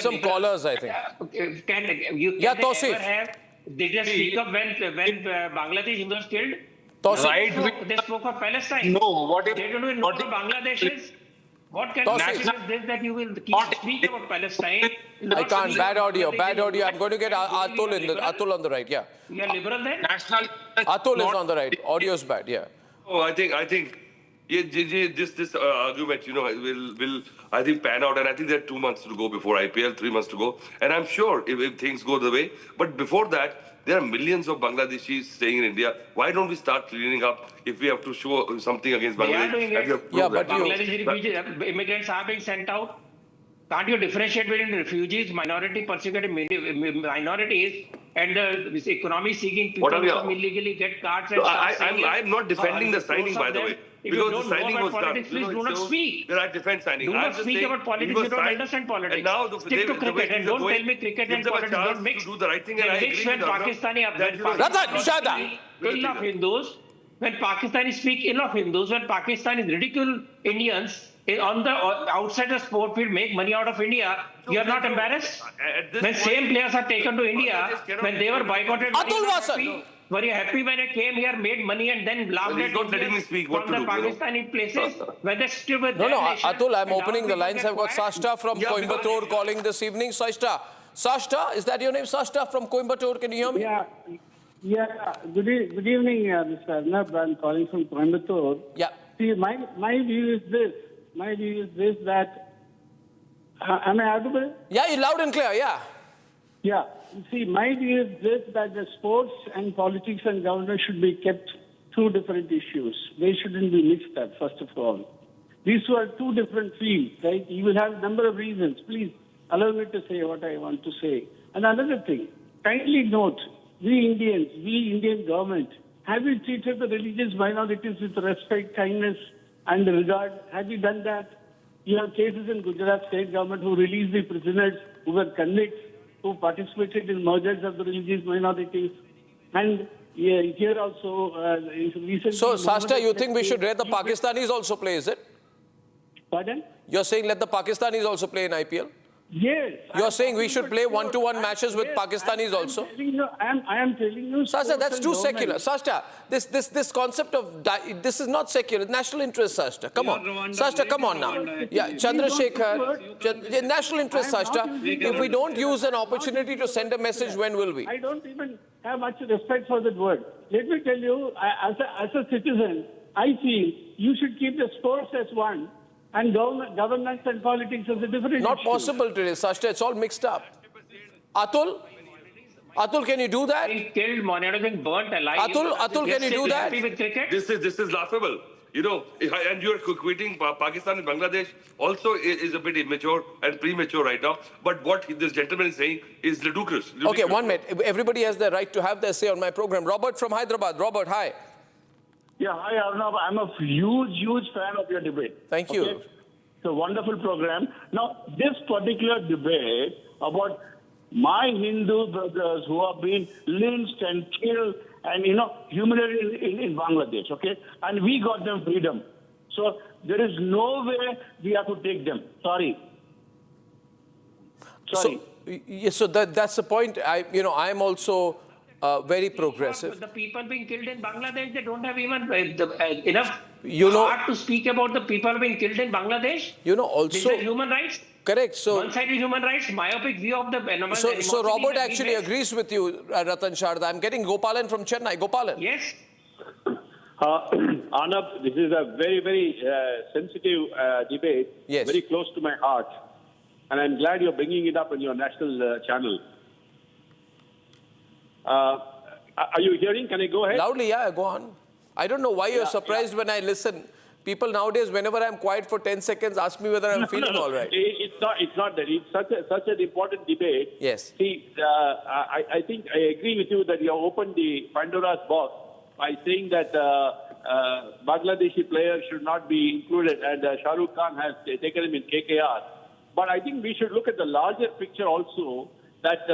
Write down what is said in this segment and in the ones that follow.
some callers, I think. Can you Yeah, can they Tausif. ever have? They just speak of when Bangladesh was killed. Tausif. Right. They spoke of Palestine. No, what if They don't even know what what if- Bangladesh is. What kind Tausif. of nation is this that you will keep speak about Palestine? I can't. Bad audio. Bad audio. I'm going to get Atul Atul on the right. Yeah. You are liberal then? national Atul is not- on the right. Audio's bad. Yeah. Oh, I think, yeah, this argument, will I think pan out, and I think there are 2 months to go before IPL, 3 months to go, and I'm sure if things go the way. But before that, there are millions of Bangladeshis staying in India. Why don't we start cleaning up if we have to show something against They are Bangladesh? doing and we it. have to prove Yeah, that. but you- Bangladeshi refugees, immigrants are being sent out. Can't you differentiate between refugees, minority persecuted minorities, and this economy seeking people What are we- who come illegally, get cards and So start selling it? I'm not defending the signing, by the way, If you because don't the know signing about was done. politics, please do not so speak. There are defense signing. Do I'm not just speak saying about politics. it was You don't signed, understand politics. And now Stick to cricket and don't tell me cricket and politics don't mix. To do the right thing, and They I mix agree when with Arnab Pakistani that, you know, Ratan, shut up. ill of Hindus, when Pakistanis speak ill of Hindus, when Pakistanis ridicule Indians on the outside the sport field, make money out of India, you are not embarrassed? At this When point, same players are taken to India, Bangladesh cannot when they were boycotted, Atul Vasan. were you happy when it came here, made money and then laughed Well, at he's not letting Indians me speak what from to the do, you know. Pakistani places, when they stood with No, their no, nation, Atul, I'm and now opening the people lines. get I've got quiet? Sashta from Yeah, because- Coimbatore calling this evening. Sashta, is that your name? Sashta from Coimbatore, can you hear me? Yeah. Good evening, Mr. Arnab. I'm calling from Coimbatore. Yeah. See, my view is this. My view is this that. Am I audible? Yeah, you're loud and clear, yeah. Yeah. See, my view is this that the sports and politics and governance should be kept two different issues. They shouldn't be mixed up, first of all. These were two different fields, right? You will have a number of reasons. Please allow me to say what I want to say. And another thing, kindly note, we Indian government, have we treated the religious minorities with respect, kindness, and regard? Have you done that? You have cases in Gujarat state government who released the prisoners who were convicts, who participated in murders of the religious minorities. And here also, recently... So, Sashta, you think we should let the Pakistanis also play, is it? Pardon? You're saying let the Pakistanis also play in IPL? Yes. You're saying we should play one-to-one matches with Pakistanis also? I am telling you... Sashta, that's too sports and secular. government. Sashta, this concept of... this is not secular. National interest, Sashta. Come on. Sashta, come on now. Yeah, Chandrasekhar. National interest, Sashta. If we don't use an opportunity to send a message, when will we? I don't even have much respect for that word. Let me tell you, as a citizen, I feel you should keep the sports as one and governance and politics as a different Not issue. possible today, Sashta. It's all mixed up. Atul, can you do that? Being killed, monitoring, burnt alive. Atul, can you do that? Happy with cricket? This is laughable. You know, and you're quitting Pakistan and Bangladesh also is a bit immature and premature right now. But what this gentleman is saying is ludicrous. Okay, 1 minute. Everybody has the right to have their say on my program. Robert from Hyderabad. Robert, hi. Yeah, hi Arnab. I'm a huge fan of your debate. Thank you. It's a wonderful program. Now, this particular debate about my Hindu brothers who have been lynched and killed and, humiliated in Bangladesh, okay? And we got them freedom. So there is no way we have to take them. Sorry. So that's the point. I'm also very progressive. The people being killed in Bangladesh, they don't have even enough heart to speak about the people being killed in Bangladesh. These Also... are human rights. Correct. So... One-sided human rights, myopic view of the So Robert actually agrees with you, Ratan Sharda. I'm getting Gopalan from Chennai. Gopalan. Yes. Arnab, this is a very sensitive debate, Yes. very close to my heart. And I'm glad you're bringing it up on your national channel. Are you hearing? Can I go ahead? Loudly, yeah, go on. I don't know why you're surprised when I listen. People nowadays, whenever I'm quiet for 10 seconds, ask me whether I'm feeling all right. It's not that. It's such an important debate. Yes. See, I think I agree with you that you have opened the Pandora's box by saying that Bangladeshi players should not be included, and Shah Rukh Khan has taken him in KKR. But I think we should look at the larger picture also, that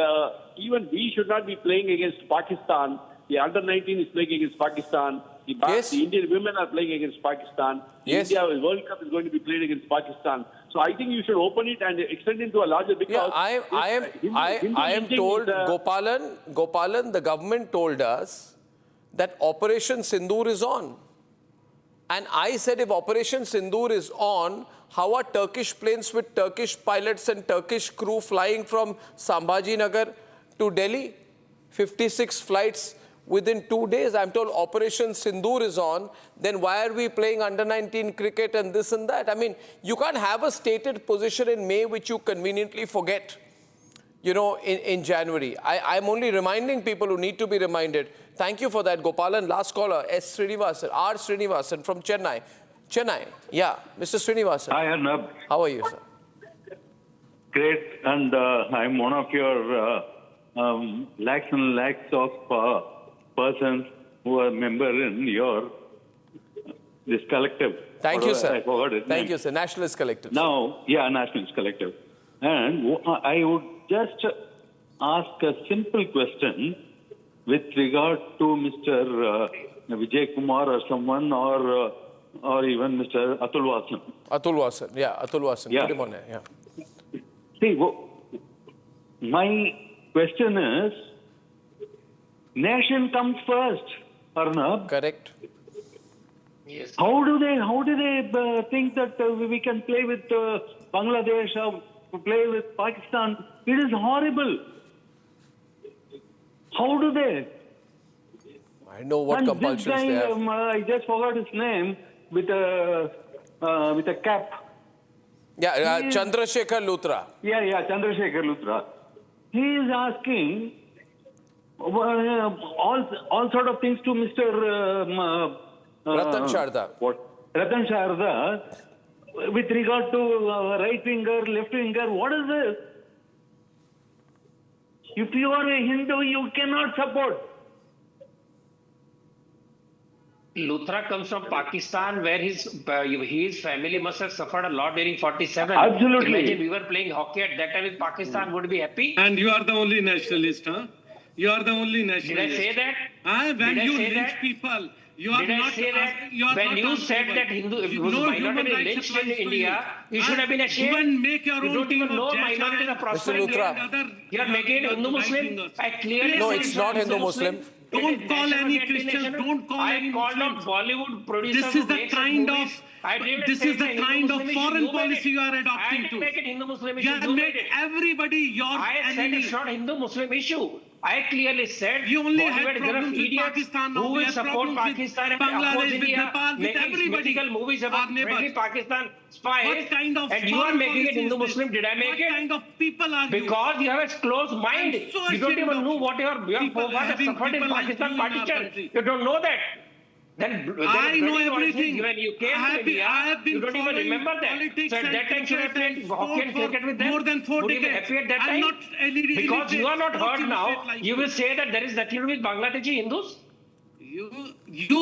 even we should not be playing against Pakistan. The under-19 is playing against Pakistan. Yes. The Indian women are playing against Pakistan. The Yes. India World Cup is going to be played against Pakistan. So I think you should open it and extend it to a larger, because Yeah, I am told, Gopalan, the government told us that Operation Sindoor is on. And I said, if Operation Sindoor is on, how are Turkish planes with Turkish pilots and Turkish crew flying from Sambhajinagar to Delhi? 56 flights within 2 days. I'm told Operation Sindoor is on. Then why are we playing under-19 cricket and this and that? I mean, you can't have a stated position in May which you conveniently forget, you know, in January. I'm only reminding people who need to be reminded. Thank you for that, Gopalan. Last caller, S. Srinivasan, R. Srinivasan from Chennai. Chennai, yeah, Mr. Srinivasan. Hi, Arnab. How are you, sir? Great, and I'm one of your lakhs and lakhs of persons who are member in your this collective. Thank you, sir. I forgot its Thank name. you, sir. Nationalist Collective. Now, yeah, Nationalist Collective. And I would just ask a simple question with regard to Mr. Vijayakumar or someone, or even Mr. Atul Vasan. Atul Vasan, yeah, Atul Vasan. Yeah. Put him on there, yeah. See, my question is, nation comes first, Arnab. Correct. Yes. How do they think that we can play with Bangladesh or play with Pakistan? It is horrible. How do they? I know what And compulsions this guy, they have. I just forgot his name, with a cap. Yeah, he is- Chandrasekhar Luthra. Yeah, Chandrasekhar Luthra. He is asking all sort of things to Mr. Ratan Sharda. What? Ratan Sharda, with regard to right winger, left winger. What is this? If you are a Hindu, you cannot support. Luthra comes from Pakistan, where his family must have suffered a lot during 47. Absolutely. Imagine we were playing hockey at that time with Pakistan. Would be happy? And you are the only nationalist, huh? You are the only Did nationalist. I say that? When Did I you say lynch that? people, you are Did I not. say that? You are When not you said answerable. that Hindu, if it was No minority human rights lynched in applies to India, you should have been ashamed. Go and make your You own don't team even know of Jaish minorities are and prospering. Luthra. and other- You are making it Hindu-Muslim. right-wingers. I clearly No, said it's it's not Hindu-Muslim. It Don't is call national any anti-national. Christians, don't call I any called out Muslims. Bollywood producers. This is who the make such kind movies. of I didn't this say is the it's a kind of Hindu-Muslim issue. foreign You made policy it. you are adopting I didn't to. make it Hindu-Muslim You issue. have made everybody your I said enemy. it's not Hindu-Muslim issue. I clearly said You only had Bollywood is problems enough with idiots Pakistan, now who we will have support problems with Pakistan and Bangladesh, oppose with India, Nepal, with making everybody, mythical movies our about neighbors. friendly Pakistan spies. What kind of and you are foreign making it policy is Hindu-Muslim. this? Did I make What it? kind of people are you? Because you have a closed mind. I'm so You don't ashamed even of know you. what your People forefathers having suffered in people like Pakistan you in our partition. country. You don't know that. Then I know bloody everything. When you came I to have been- India, I have been you don't even following remember that. politics So at and that time, should have cricket played and hockey and sport cricket with for them. more than 4 Would you be decades. happy at that I'm time? not Because you are not hurt now. like You will say that there is nothing to do with Bangladeshi Hindus. You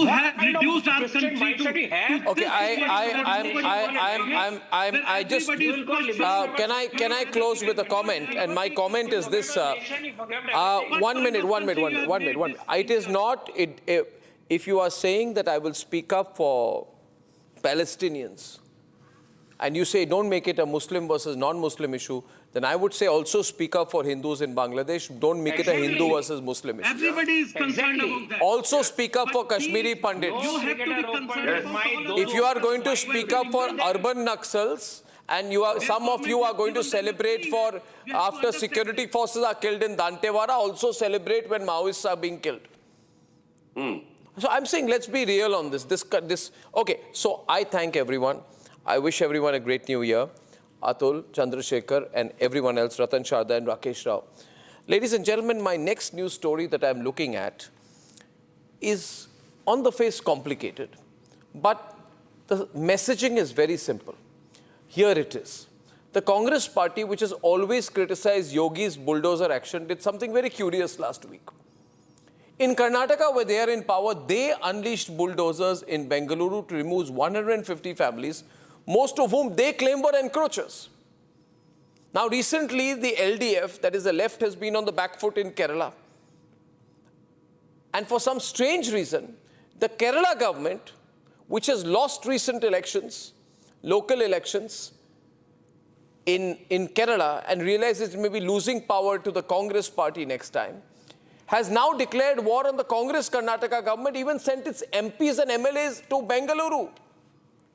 have kind of reduced our Christian country to. mindset you have? Okay, I just, can I close with a comment? And my comment is this, 1 minute. It is not, if you are saying that I will speak up for Palestinians, and you say don't make it a Muslim versus non-Muslim issue, then I would say also speak up for Hindus in Bangladesh. Don't make it a Hindu versus Muslim issue. Everybody is concerned Exactly. about that. Also speak up for Kashmiri Pandits. You have to be concerned about all of If you are going to speak up for urban Naxals, and some of you are going to celebrate for after security forces are killed in Dantewara, also celebrate when Maoists are being killed. So I'm saying let's be real on this. Okay, so I thank everyone. I wish everyone a great new year. Atul, Chandrasekhar, and everyone else, Ratan Sharda and Rakesh Rao. Ladies and gentlemen, my next news story that I'm looking at is on the face complicated, but the messaging is very simple. Here it is. The Congress party, which has always criticized Yogi's bulldozer action, did something very curious last week. In Karnataka, where they are in power, they unleashed bulldozers in Bengaluru to remove 150 families, most of whom they claim were encroachers. Now, recently, the LDF, that is the left, has been on the back foot in Kerala. And for some strange reason, the Kerala government, which has lost recent elections, local elections, in Kerala and realizes it may be losing power to the Congress party next time, has now declared war on the Congress Karnataka government, even sent its MPs and MLAs to Bengaluru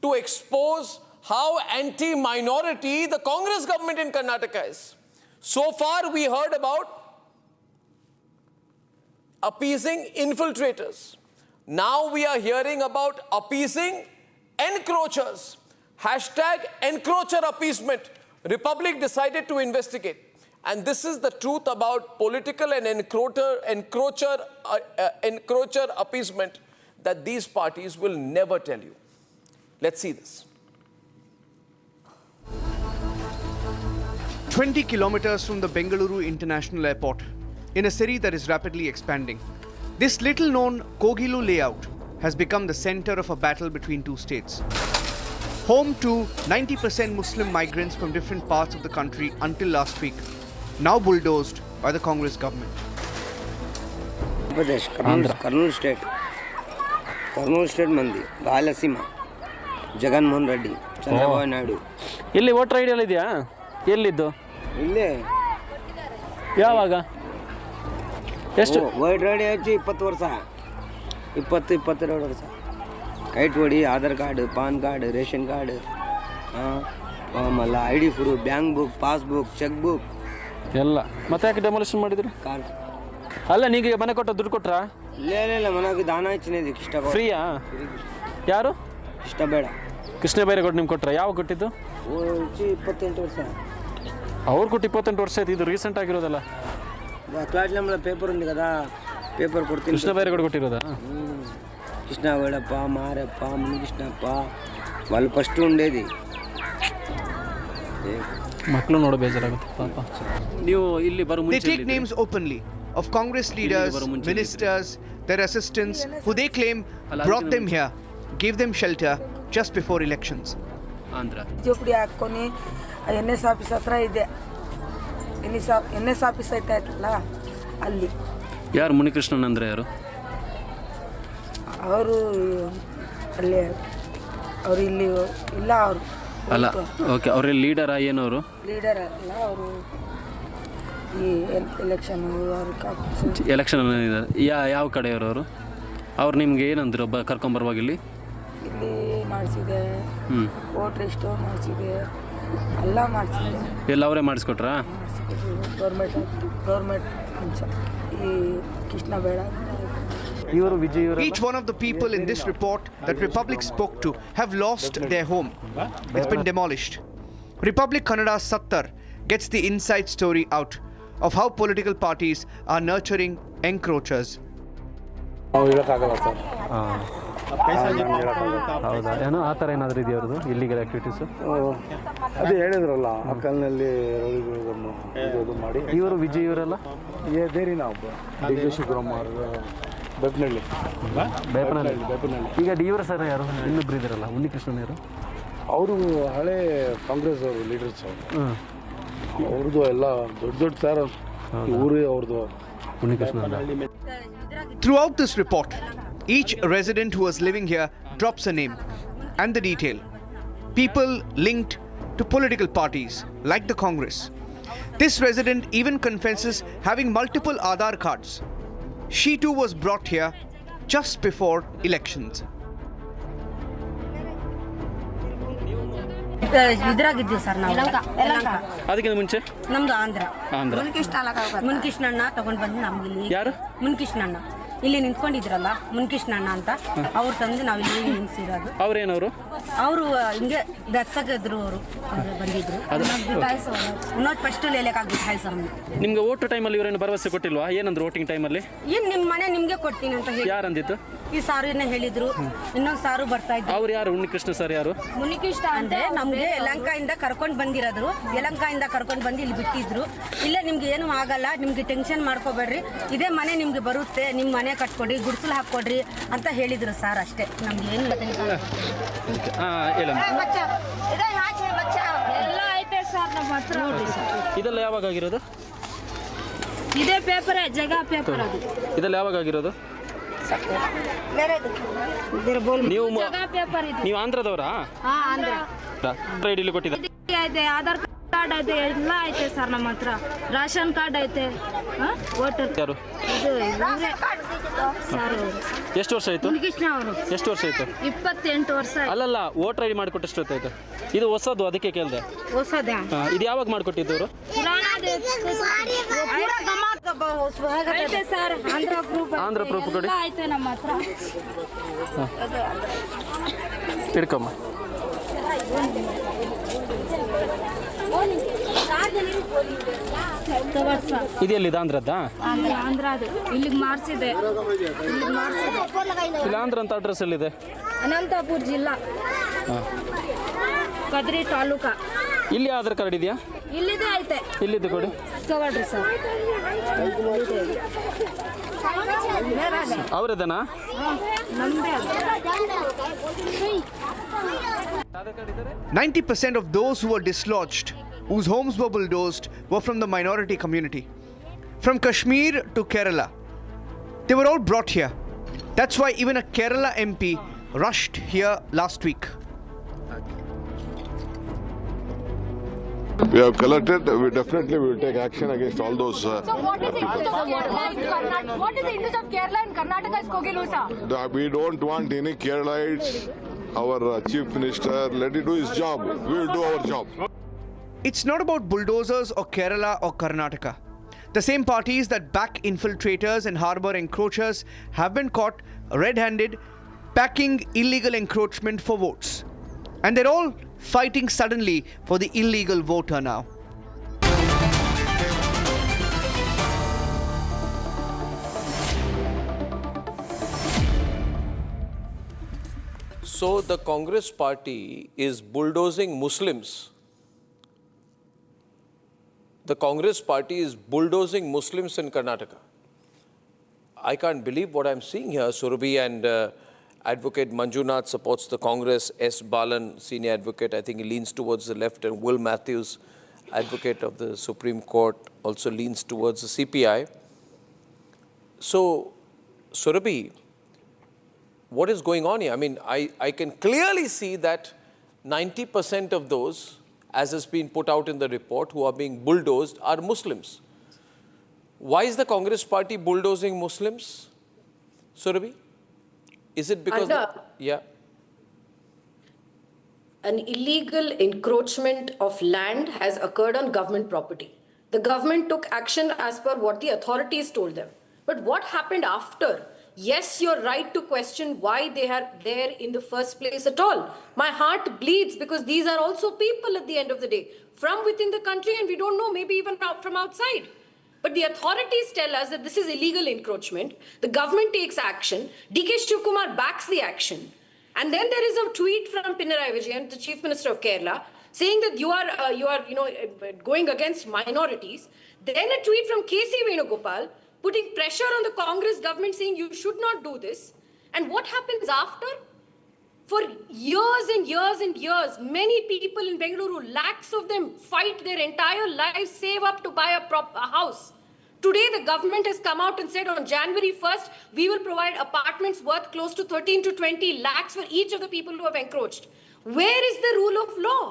to expose how anti-minority the Congress government in Karnataka is. So far, we heard about appeasing infiltrators. Now we are hearing about appeasing encroachers. Hashtag encroacher appeasement. Republic decided to investigate. And this is the truth about political and encroacher appeasement that these parties will never tell you. Let's see this. 20 kilometers from the Bengaluru International Airport, in a city that is rapidly expanding, this little-known Kogilu layout has become the center of a battle between two states. Home to 90% Muslim migrants from different parts of the country until last week, now bulldozed by the Congress government. Karnataka state. Karnataka state mandi. Rayalasima. Jagan Mohan Reddy. Chandrababu Naidu. ಇಲ್ಲಿ voter ID ಎಲ್ಲ ಇದೆಯಾ? ಎಲ್ಲಿದ್ದು? ಇಲ್ಲೇ. ಯಾವಾಗ? ಎಷ್ಟು? Voter ID ಹಚ್ಚಿ 20 ವರ್ಷ. 22 ವರ್ಷ. ಕೈಟ್ ಹೊಡಿ, Aadhaar card, PAN card, ration card, ಆಮೇಲೆ ID proof, bank book, passbook, cheque book ಎಲ್ಲ. ಮತ್ತೆ ಯಾಕೆ ಡೆಮೊಲಿಷನ್ ಮಾಡಿದ್ರು? ಕಾರ್ಡ್. ಅಲ್ಲ ನೀಗೆ ಮನೆ ಕೊಟ್ಟ ದುಡ್ಡು ಕೊಟ್ರಾ? ಇಲ್ಲ ಮನೆಗೆ ದಾನ ಹಚ್ಚಿನಿದೆ ಇಷ್ಟ. ಫ್ರೀಯಾ? ಯಾರು? ಇಷ್ಟ ಬೇಡ. ಕೃಷ್ಣ ಬೈರೇಗೌಡ ನಿಮ್ಗೆ ಕೊಟ್ರಾ? ಯಾವಾಗ ಕೊಟ್ಟಿದ್ದು? 28 ವರ್ಷ. ಅವ್ರು ಕೊಟ್ಟು 28 ವರ್ಷ ಆಯ್ತು. ಇದು ರೀಸೆಂಟ್ ಆಗಿರೋದಲ್ಲ. క్లాస్లో పేపర్ ఉంది కదా, పేపర్ కొడుతుంది. కృష్ణ బైరేగౌడ కొట్టిరోదా? కృష్ణ వేడప్ప, మారప్ప, మునికృష్ణప్ప వాళ్ళు ఫస్ట్ ఉండేది. ಮಕ್ಕಳು ನೋಡೋ ಬೇಜಾರಾಗುತ್ತೆ ಪಾಪ. ನೀವು ಇಲ್ಲಿ ಬರೋ ಮುಂಚೆ They take names openly of Congress leaders, ministers, their assistants, who they claim brought them here, gave them shelter just before elections. Andhra ಜೋಪಡಿ ಹಾಕ್ಕೊಂಡು NS ಆಫೀಸ್ ಹತ್ರ ಇದೆ. NS ಆಫೀಸ್ ಐತಲ್ಲ ಅಲ್ಲಿ. ಯಾರು ಮುನಿಕೃಷ್ಣನ್ ಅಂದರೆ ಯಾರು? ಅವರು ಅಲ್ಲಿ ಅವರು ಇಲ್ಲಿ ಇಲ್ಲ. ಅವರು ಅಲ್ಲ, ಓಕೆ. ಅವ್ರ ಲೀಡರಾ ಏನವರು? ಲೀಡರ್ ಅಲ್ಲ ಅವರು. ಈ ಎಲೆಕ್ಷನ್ ಎಲೆಕ್ಷನ್ ಯಾವ ಕಡೆಯವರು ಅವರು? ಅವ್ರು ನಿಮ್ಗೆ ಏನಂದ್ರು ಕರ್ಕೊಂಬರುವಾಗ ಇಲ್ಲಿ ಮಾಡಿಸಿದೆ, ವೋಟರ್ ಲಿಸ್ಟು ಮಾಡಿಸಿದೆ, ಎಲ್ಲ ಮಾಡಿಸಿದೆ. ಎಲ್ಲ ಅವರೇ ಮಾಡಿಸ್ಕೊಟ್ರಾ? ಗೌರ್ಮೆಂಟ್ ಈ ಕೃಷ್ಣ ಬೇಡ. Each one of the people in this report that Republic spoke to have lost their home. It's been demolished. Republic Kannada Sattar gets the inside story out of how political parties are nurturing encroachers. ಹೌದಾ? ಏನೋ ಆ ಥರ ಏನಾದರೂ ಇದೆಯಾ ಅವ್ರದ್ದು illegal activities? ಅದೇ ಹೇಳಿದ್ರಲ್ಲ, ಆ ಕಾಲದಲ್ಲಿ ಇದು ಮಾಡಿ. ಇವರು ವಿಜಯ್ ಇವರೆಲ್ಲ ದೇರಿನ ಒಬ್ಬ ಡಿ ಶಿವಕುಮಾರ್ ಬೇಪನಹಳ್ಳಿ. ಈಗ ಡಿ ಇವರ ಸರ್ ಯಾರು? ಇನ್ನೊಬ್ರು ಇದ್ದಾರಲ್ಲ, ಮುನಿಕೃಷ್ಣನ್ ಯಾರು? ಅವರು ಹಳೆ ಕಾಂಗ್ರೆಸ್ ಅವರು ಲೀಡರ್ಸ್. ಅವ್ರದ್ದು ಎಲ್ಲ ದೊಡ್ಡ ಸರ್ ಊರೇ ಅವ್ರದ್ದು. Throughout this report, each resident who was living here drops a name and the detail. People linked to political parties like the Congress. This resident even confesses having multiple Aadhaar cards. She too was brought here just before elections. ಇದ್ರಾಗಿದ್ದೀವಿ sir ನಾವು. ಅದಕ್ಕಿಂತ ಮುಂಚೆ ನಮ್ದು ಆಂಧ್ರ. ಆಂಧ್ರ ಮುನಿಕೃಷ್ಣಣ್ಣ ತಗೊಂಡು ಬಂದು ನಮ್ಗೆ ಯಾರು? ಮುನಿಕೃಷ್ಣಣ್ಣ ಇಲ್ಲಿ ನಿಂತ್ಕೊಂಡಿದ್ರಲ್ಲ, ಮುನಿಕೃಷ್ಣಣ್ಣ ಅಂತ ಅವ್ರು ತಂದು ನಾವು ಇಲ್ಲಿ ನಿಲ್ಸಿರೋದು. ಅವ್ರೇನವರು? ಅವರು ಹಿಂಗೆ ದರ್ಶಕಿದ್ರು. ಅವರು ಬಂದಿದ್ರು. ಇನ್ನೊಂದು ಫಸ್ಟ್ ಲೇಲೆಕಾಗ್ಬಿಟ್ಟು ಹಾಯ್ ಸರ್. ನಿಮ್ಗೆ ಓಟು ಟೈಮಲ್ಲಿ ಇವರೇನು ಭರವಸೆ ಕೊಟ್ಟಿಲ್ವಾ? ಏನಂದ್ರು ವೋಟಿಂಗ್ ಟೈಮಲ್ಲಿ? ಏನು ನಿಮ್ಮ ಮನೆ ನಿಮಗೆ ಕೊಡ್ತೀನಿ ಅಂತ ಹೇಳಿ ಯಾರಂದಿತ್ತು? ಈ ಸಾರುನ ಹೇಳಿದ್ರು. ಇನ್ನೊಂದು ಸಾರು ಬರ್ತಾ ಇದ್ರು. ಅವ್ರು ಯಾರು? ಮುನಿಕೃಷ್ಣ ಸರ್ ಯಾರು? ಮುನಿಕೃಷ್ಣ ಅಂದ್ರೆ ನಮ್ಗೆ ಯಲಹಂಕದಿಂದ ಕರ್ಕೊಂಡು ಬಂದಿರೋದು. ಯಲಹಂಕದಿಂದ ಕರ್ಕೊಂಡು ಬಂದು ಇಲ್ಲಿ ಬಿಟ್ಟಿದ್ರು. ಇಲ್ಲೇ ನಿಮ್ಗೆ ಏನು ಆಗಲ್ಲ, ನಿಮ್ಗೆ ಟೆನ್ಷನ್ ಮಾಡ್ಕೋಬೇಡ್ರಿ, ಇದೇ ಮನೆ ನಿಮ್ಗೆ ಬರುತ್ತೆ, ನಿಮ್ಮ ಮನೆ ಕಟ್ಕೊಡ್ರಿ, ಗುಡಿಸಲು ಹಾಕೊಡ್ರಿ ಅಂತ ಹೇಳಿದ್ರು ಸರ್. ಅಷ್ಟೇ, ನಮ್ಗೆ ಏನು ಎಲ್ಲ ಐತೆ ಸರ್ ನಮ್ಮ ಹತ್ರ. ಇದೆಲ್ಲ ಯಾವಾಗ ಆಗಿರೋದು? ಇದೇ ಪೇಪರ್, ಜಗ ಪೇಪರ್ ಅದು. ಇದೆಲ್ಲ ಯಾವಾಗ ಆಗಿರೋದು? ನೀವು ಆಂಧ್ರದವರಾ? ಆಂಧ್ರ ಐಡಿಲಿ ಕೊಟ್ಟಿದ್ದ ಆಧಾರ್ ಕಾರ್ಡ್ ಐತೆ ಎಲ್ಲ ಐತೆ ಸರ್ ನಮ್ಮ ಹತ್ರ ರೇಷನ್ ಕಾರ್ಡ್ ಐತೆ ವೋಟರ್ ಯಾರು ಇದು ಇವ್ರೇ ಸರ್ ಎಷ್ಟು ವರ್ಷ ಆಯಿತು ಕೃಷ್ಣ ಅವರು ಎಷ್ಟು ವರ್ಷ ಆಯಿತು 28 ವರ್ಷ ಆಯ್ತು. ಅಲ್ಲಲ್ಲ ವೋಟರ್ ಐ ಡಿ ಮಾಡಿಕೊಟ್ಟು ಎಷ್ಟು ಹೊತ್ತಾಯ್ತು ಇದು ಹೊಸದು ಅದಕ್ಕೆ ಕೇಳಿದೆ ಹೊಸದ ಇದು ಯಾವಾಗ ಮಾಡಿಕೊಟ್ಟಿದ್ದವರು ಐತೆ ಸರ್ ಆಂಧ್ರ ಪ್ರೂಫ್ ಕೊಡಿ ಐತೆ ನಮ್ಮ ಹತ್ರ ಹಿಡ್ಕಮ್ಮ ಇದೆಲ್ಲಿದೆ ಆಂಧ್ರದ್ದಾ ಆಂಧ್ರ ಅದು ಇಲ್ಲಿಗೆ ಮಾರ್ಸಿದೆ ಇಲ್ಲಿ ಆಂಧ್ರ ಅಂತ ಅಡ್ರೆಸ್ ಎಲ್ಲಿದೆ ಅನಂತಪುರ ಜಿಲ್ಲಾ ಕದ್ರಿ ತಾಲೂಕಾ ಇಲ್ಲಿ ಆಧಾರ್ ಕಾರ್ಡ್ ಇದೆಯಾ ಇಲ್ಲಿದೆ ಐತೆ ಇಲ್ಲಿದೆ ಕೊಡಿ ತಗೊಳ್ರಿ ಸರ್ ಅವರದನಾ ನಮ್ದೇ 90% of those who were dislodged, whose homes were bulldozed, were from the minority community. From Kashmir to Kerala. They were all brought here. That's why even a Kerala MP rushed here last week. We have collected, we definitely will take action against all those So what is people. What is the interest of Kerala and Karnataka is Kogilu, sir? We don't want any Keralites. Our Chief Minister, let him do his job. We will do our job. It's not about bulldozers or Kerala or Karnataka. The same parties that back infiltrators and harbor encroachers have been caught red-handed packing illegal encroachment for votes. And they're all fighting suddenly for the illegal voter now. So the Congress party is bulldozing Muslims. The Congress party is bulldozing Muslims in Karnataka. I can't believe what I'm seeing here. Surabhi and Advocate Manjunath supports the Congress. S. Balan, senior advocate, I think he leans towards the left. And Will Matthews, advocate of the Supreme Court, also leans towards the CPI. So, Surabhi, what is going on here? I mean, I can clearly see that 90% of those, as has been put out in the report, who are being bulldozed are Muslims. Why is the Congress party bulldozing Muslims, Surabhi? Is it because... An illegal encroachment of land has occurred on government property. The government took action as per what the authorities told them. But what happened after? Yes, you're right to question why they are there in the first place at all. My heart bleeds because these are also people at the end of the day from within the country, and we don't know, maybe even from outside. But the authorities tell us that this is illegal encroachment. The government takes action. DK Shivakumar backs the action. And then there is a tweet from Pinarayi Vijayan, the Chief Minister of Kerala, saying that you are going against minorities. Then a tweet from K.C. Venugopal, putting pressure on the Congress government saying you should not do this. And what happens after? For years and years and years, many people in Bengaluru, lakhs of them, fight their entire lives, save up to buy a house. Today, the government has come out and said on January 1st, we will provide apartments worth close to 13 to 20 lakhs for each of the people who have encroached. Where is the rule of law?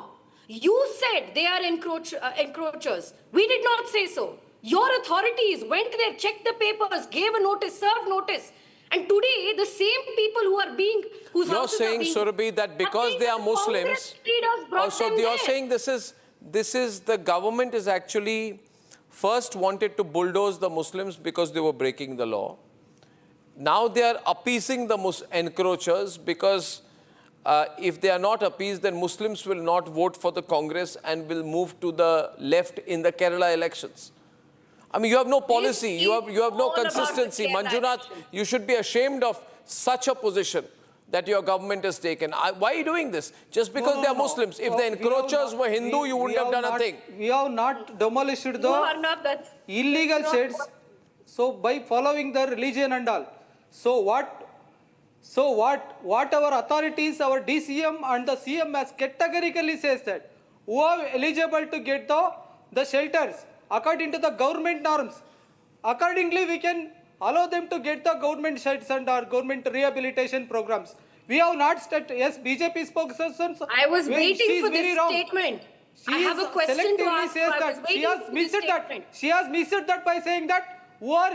You said they are encroachers. We did not say so. Your authorities went there, checked the papers, gave a notice, served notice. And today, the same people who are being... You're saying, Surabhi, that because they are Muslims... So you're saying this is the government is actually first wanted to bulldoze the Muslims because they were breaking the law. Now they are appeasing the encroachers because if they are not appeased, then Muslims will not vote for the Congress and will move to the left in the Kerala elections. I mean, you have no policy, you have no consistency. Manjunath, you should be ashamed of such a position that your government has taken. Why are you doing this? Just because they are Muslims. If the encroachers were Hindu, you wouldn't have done a thing. We have not demolished the illegal sheds. So by following the religion and all. So what our authorities, our DCM and the CM has categorically says that who are eligible to get the shelters according to the government norms. Accordingly, we can allow them to get the government sheds and our government rehabilitation programs. We have not started. Yes, BJP spokesperson. I was waiting for this statement. She have a is question to selectively ask. says I was that she waiting has for this missed that. statement. She has missed that by saying that who are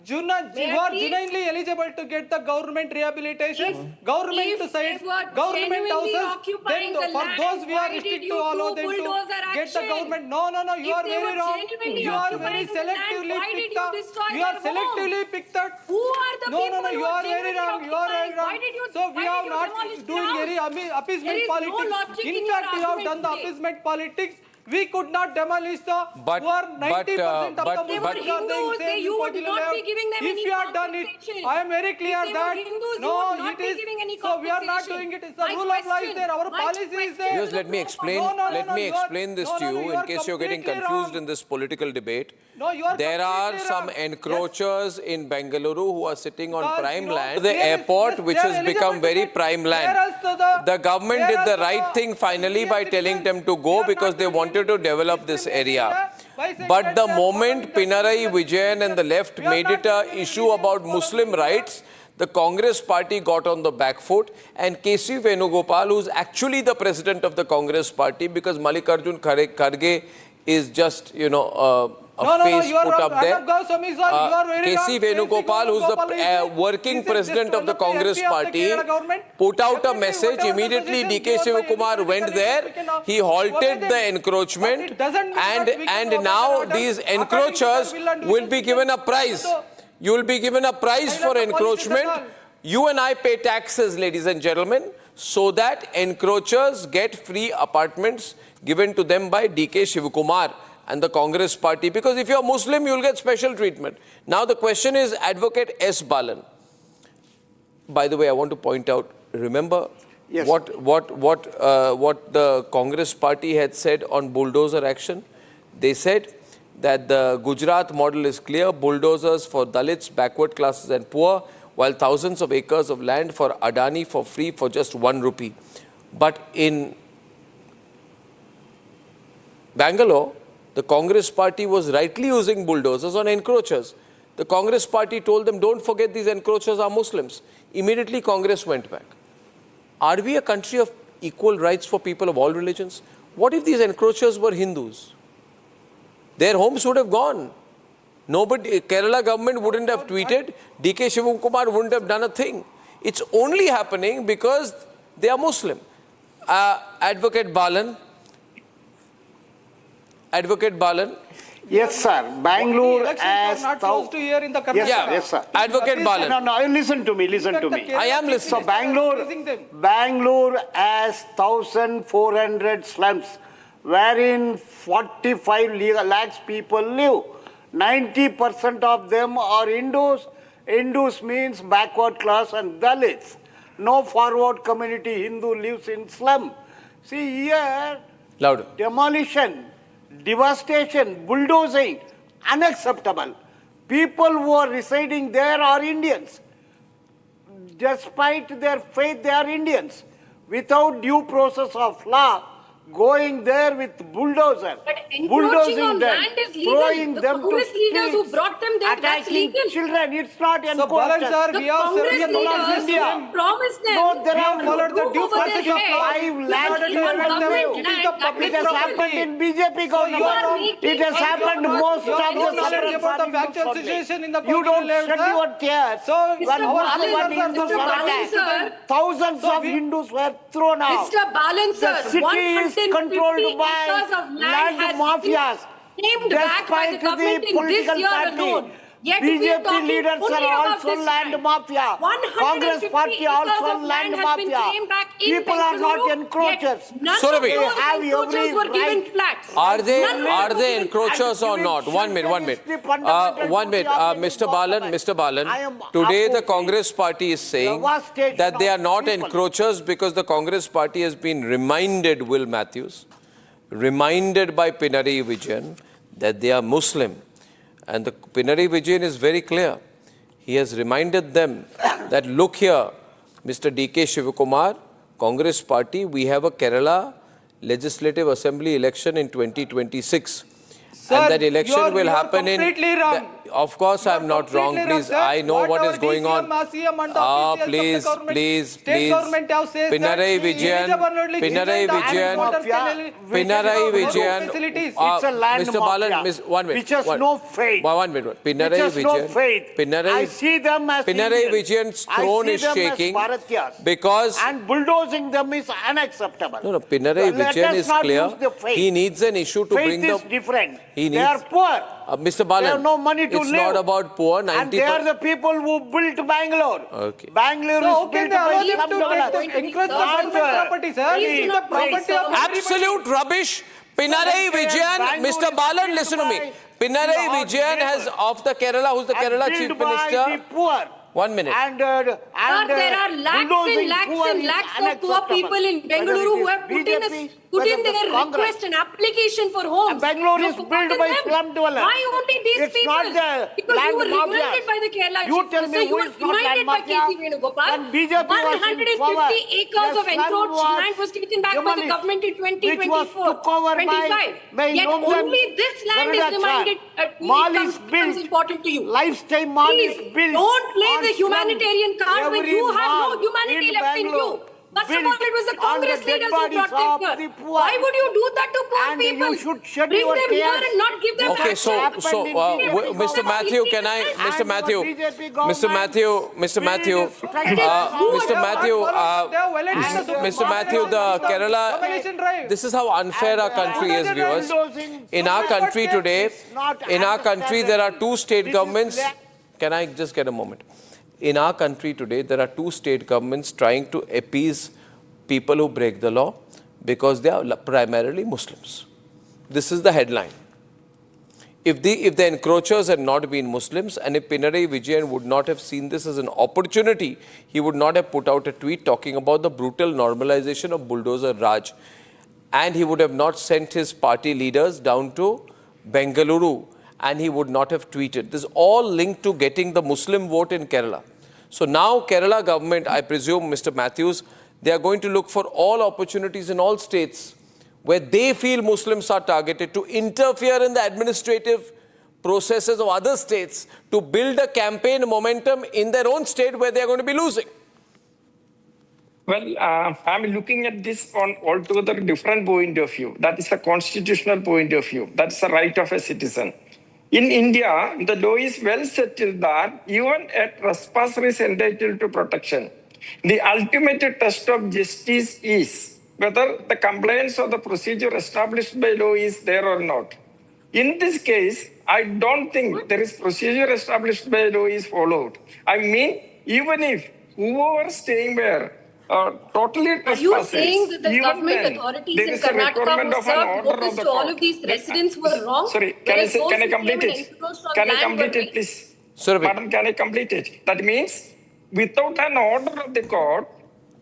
who are please? genuinely eligible to get the government rehabilitation, government If sites, they were government genuinely houses. occupying Then the for land, those we are why did restricted you to allow do them to bulldozer get the action? government. No, you If are they very were wrong. genuinely You are occupying very the land, selectively why did picked you up. destroy You are their selectively home? picked up. Who are the people You who are are very genuinely wrong. You are very occupying? wrong. Why did you? So we why are did you not demolish doing the any house? appeasement There is no politics. logic In in your fact, you have argument done the today. appeasement politics. We could not demolish the But- who are 90% but- of the They were Muslims are being Hindus. saved You in would Kogila not be layout. giving them If any you had done it, compensation. I am very clear If they were that Hindus, you no, would not it be is giving any so we are not compensation. doing it. It's the My rule of law is question- there. Our my policy is question- there. Yes, let me explain. Let me explain this to you in case you're getting confused in this political debate. No, you are There are completely some wrong. encroachers in Bengaluru who are sitting on Because, prime you know, land. The there is- airport, yes, which they are has eligible become to very get- prime land. whereas The government did whereas the right thing finally by telling them to go because they wanted to develop this area. But the moment Pinarayi Vijayan and the left made it an issue about Muslim rights, the Congress party got on the back foot, and K.C. Venugopal, who's actually the president of the Congress party, because Mallikarjun Kharge is just, a face you are put wrong. up there. Arnab Goswami, you are very K.C. wrong. Venugopal, who's Venugopal the is working this is president just of the one the Congress MP of the party, Kerala government. put out a Definitely, message. whatever the Immediately, position D.K. given by Shivakumar any went there. political He halted them. the encroachment, But it doesn't mean that we can and obey now the these orders. encroachers According to their will and will be wishes. given a prize. So, You will be given a prize for Silence the politics and encroachment. all. You and I pay taxes, ladies and gentlemen, so that encroachers get free apartments given to them by D.K. Shivakumar and the Congress party. Because if you're Muslim, you'll get special treatment. Now the question is Advocate S. Balan. By the way, I want to point out, remember what the Congress party had said on bulldozer action? They said that the Gujarat model is clear, bulldozers for Dalits, backward classes and poor, while thousands of acres of land for Adani for free for just 1 rupee. But in Bangalore, the Congress party was rightly using bulldozers on encroachers. The Congress party told them, don't forget these encroachers are Muslims. Immediately Congress went back. Are we a country of equal rights for people of all religions? What if these encroachers were Hindus? Their homes would have gone. Nobody, Kerala government wouldn't have tweeted, D.K. Shivakumar wouldn't have done a thing. It's only happening because they are Muslim. Advocate Balan. Yes, sir. Bangalore elections as are not close to here in the Karnataka. Yes, sir. Advocate Balan. No, listen to me. I am listening. So Bangalore has 1,400 slums, wherein 45 lakhs people live. 90% of them are Hindus. Hindus means backward class and Dalits. No forward community Hindu lives in slum. See here, Louder. Demolition, devastation, bulldozing, unacceptable. People who are residing there are Indians. Despite their faith, they are Indians. Without due process of law, going there with bulldozer, Encroaching on land is legal. throwing The them to Congress leaders who streets, brought them there, that's attacking legal. children. It's not So, encouraged. Balan sir, The we have Congress followed leaders promised them No, there We are have followed the roof due over process their of head. law. 5 lakhs Because people on government live. It is the land, public It has property. happened in BJP you government. are It has happened most You of have the no knowledge suburbs about the are factual Hindus situation in the only. You don't Kogila shut layout, your tears. So, When Hindus Mr. were Balan, attacked, sir. thousands of Hindus were thrown out. Mr. Balan, sir, The city is 150 controlled by acres of land has mafias. been claimed back by the Despite government the in this political year party, alone. Yet we are BJP talking leaders only are about also this land land. mafia. 150 Congress party acres also of land has been mafia. claimed back in People are not Bengaluru, encroachers. yet none Surabhi. of those They have encroachers every were given right. flats. Are None they were given encroachers or not? 1 minute. Mr. Balan. Today the Congress party is saying that they are not encroachers because the Congress party has been reminded, Will Matthews, reminded by Pinarayi Vijayan that they are Muslim. And the Pinarayi Vijayan is very clear. He has reminded them that look here, Mr. D.K. Shivakumar, Congress party, we have a Kerala Legislative Assembly election in 2026. Sir, and that election will happen in... completely wrong. Of course, I'm not wrong. Please, I know what is going on. Please. Pinarayi Vijayan. It's a land Mr. Balan, mafia, one minute. which has no faith. One minute. Pinarayi Which has no Vijayan. faith. I see them as Pinarayi Indians. Vijayan's I throne see is them as shaking Bharatias. because... And bulldozing them is unacceptable. No, Pinarayi Let Vijayan us is not clear. lose the faith. He needs an issue to Faith bring is the... different. He They are needs... poor. Mr. Balan, They have no money to it's live. not about poor. 90%. And they are the people who built Bangalore. Okay. Bangalore So, is can built they allow by them some to developers. encourage the government property, sir? Please, It's the property of everybody. Absolute rubbish. Pinarayi Vijayan, Mr. Balan, listen to me. Pinarayi Vijayan has of the Kerala, who's the Kerala Chief Minister? The poor. 1 minute. And there are lakhs and lakhs of poor people in Bengaluru who have put in their request and application for homes. Bangalore You is have built forgotten by them. slum dwellers. Why only these It's people? not the Because land you were mafia. reminded by the Kerala You Chief tell Minister. me You who were is not reminded land by mafia? KC Venugopal. When BJP was in 150 power, acres of the encroached slum land was taken back by the demolished, government in which was 2024, took over 25. by Yet Nomzan only this land is Veredachar. reminded. Mall is becomes built. important to you. Lifestyle mall Please is built. don't play on the slum. humanitarian card when Every you have no mall humanity in left in you. Bangalore First of built all, it was the on Congress the dead leaders who bodies brought of them the here. poor. Why would you do that to poor And people? you should shed Bring your them here tears. and not give them Okay, back. Mr. Matthew, can I, Mr. Matthew, Mr. Matthew, Mr. Matthew, Mr. Matthew, the Kerala, this is how unfair our country is, viewers. In our country today, there are two state governments. Can I just get a moment? In our country today, there are two state governments trying to appease people who break the law because they are primarily Muslims. This is the headline. If the encroachers had not been Muslims and if Pinarayi Vijayan would not have seen this as an opportunity, he would not have put out a tweet talking about the brutal normalization of Bulldozer Raj. And he would have not sent his party leaders down to Bengaluru and he would not have tweeted. This is all linked to getting the Muslim vote in Kerala. So now Kerala government, I presume, Mr. Matthews, they are going to look for all opportunities in all states where they feel Muslims are targeted to interfere in the administrative processes of other states to build a campaign momentum in their own state where they are going to be losing. Well, I'm looking at this on altogether different point of view. That is a constitutional point of view. That's the right of a citizen. In India, the law is well settled that even a trespasser is entitled to protection. The ultimate test of justice is whether the compliance of the procedure established by law is there or not. In this case, I don't think there is procedure established by law is followed. I mean, even if whoever staying there totally trespasses, Are you saying that the even government then, authorities there in is a Karnataka requirement who of an served order notice of the to all court. of these residents were wrong? Sorry, Can I complete it? Can I complete it, please? Madam, can I complete it? That means without an order of the court,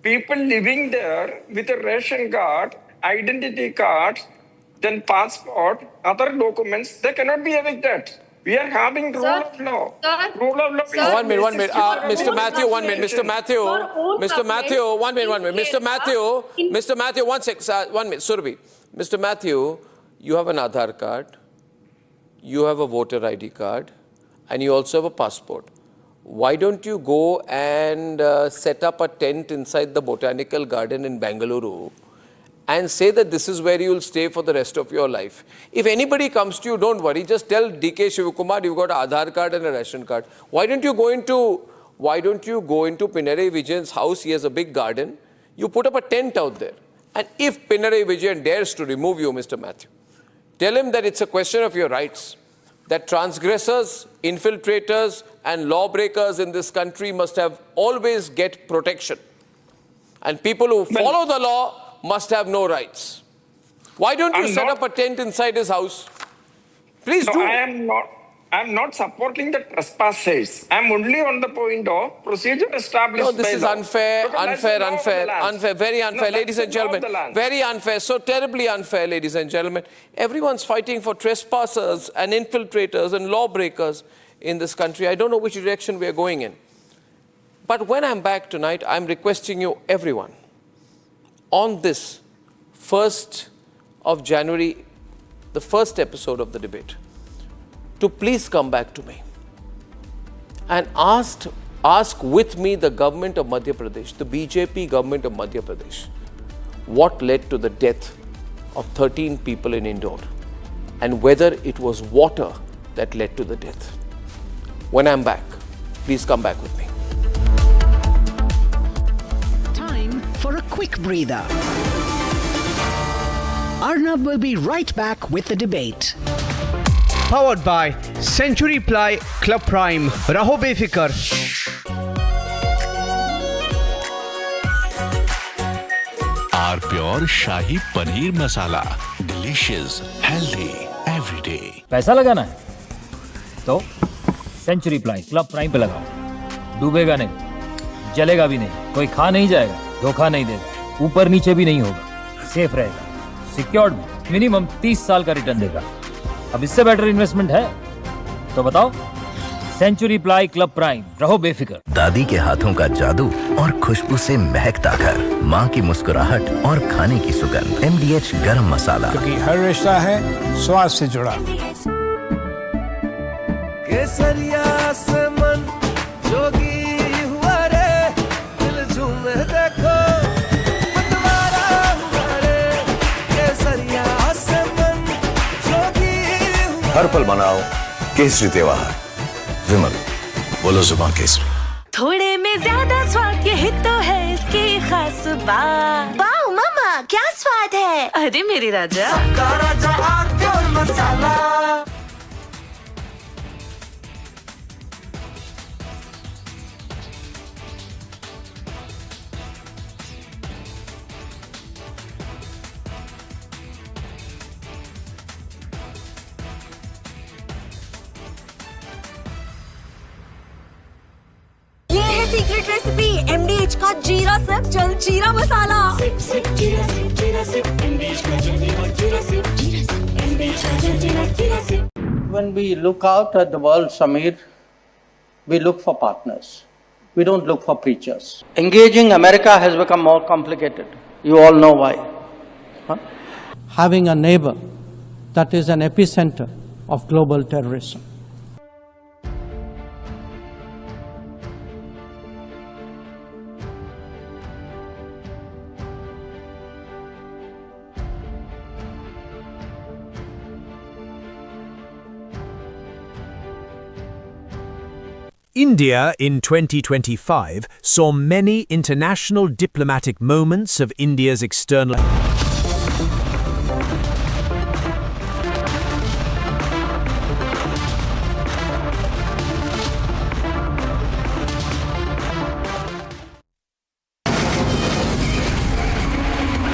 people living there with a ration card, identity card, then passport, other documents, they cannot be evicted. We are having rule of law. Rule of law. One minute. Mr. Matthew, 1 minute. Mr. Matthew, 1 minute. Mr. Matthew, 1 sec. 1 minute. Surabhi. Mr. Matthew, you have an Aadhaar card, you have a voter ID card, and you also have a passport. Why don't you go and set up a tent inside the botanical garden in Bengaluru and say that this is where you will stay for the rest of your life? If anybody comes to you, don't worry. Just tell DK Shivakumar you've got an Aadhaar card and a ration card. Why don't you go into Pinarayi Vijayan's house? He has a big garden. You put up a tent out there. And if Pinarayi Vijayan dares to remove you, Mr. Matthew, tell him that it's a question of your rights. That transgressors, infiltrators, and lawbreakers in this country must have always get protection. And people who follow the law must have no rights. Why don't you set up a tent inside his house? Please do. I'm not supporting the trespassers. I'm only on the point of procedure established by law. No, this is unfair, very unfair, ladies and gentlemen. Very unfair, so terribly unfair, ladies and gentlemen. Everyone's fighting for trespassers and infiltrators and lawbreakers in this country. I don't know which direction we are going in. But when I'm back tonight, I'm requesting you, everyone, on this 1st of January, the first episode of the debate, to please come back to me. and ask with me the government of Madhya Pradesh, the BJP government of Madhya Pradesh, what led to the death of 13 people in Indore and whether it was water that led to the death. When I'm back, please come back with me. Time for a quick breather. Arnab will be right back with the debate. Powered by Century Ply Club Prime. Raho befikar. Our Pure Shahi Paneer Masala. Delicious, healthy, every day. पैसा लगाना है तो century ply club prime पे लगाओ। डूबेगा नहीं, जलेगा भी नहीं, कोई खा नहीं जाएगा, धोखा नहीं देगा, ऊपर नीचे भी नहीं होगा, सेफ रहेगा, सिक्योर्ड में मिनिमम 30 साल का रिटर्न देगा। अब इससे बेटर इन्वेस्टमेंट है तो बताओ। सेंचुरी प्लाई क्लब प्राइम, रहो बेफिक्र। दादी के हाथों का जादू और खुशबू से महकता घर, माँ की मुस्कुराहट और खाने की सुगंध। MDH गरम मसाला, क्योंकि हर रिश्ता है स्वाद से जुड़ा। केसरिया से मन जोगी हुआ रे, दिल झूमे देखो मतवारा हुआ रे। केसरिया से मन जोगी हुआ। हर पल मनाओ केसरी त्योहार। विमल, बोलो जुबान केसरी। थोड़े में ज्यादा स्वाद, यही तो है इसकी खास बात। वाओ मामा, क्या स्वाद है। अरे मेरे राजा, सबका राजा प्योर मसाला। सीक्रेट रेसिपी MDH का जीरा सिप जल जीरा मसाला। सिप सिप जीरा सिप MDH का जल जीरा सिप MDH का जल जीरा SIP. When we look out at the world, Samir, we look for partners. We don't look for preachers. Engaging America has become more complicated. You all know why. Huh? Having a neighbor that is an epicenter of global terrorism. India in 2025 saw many international diplomatic moments of India's external.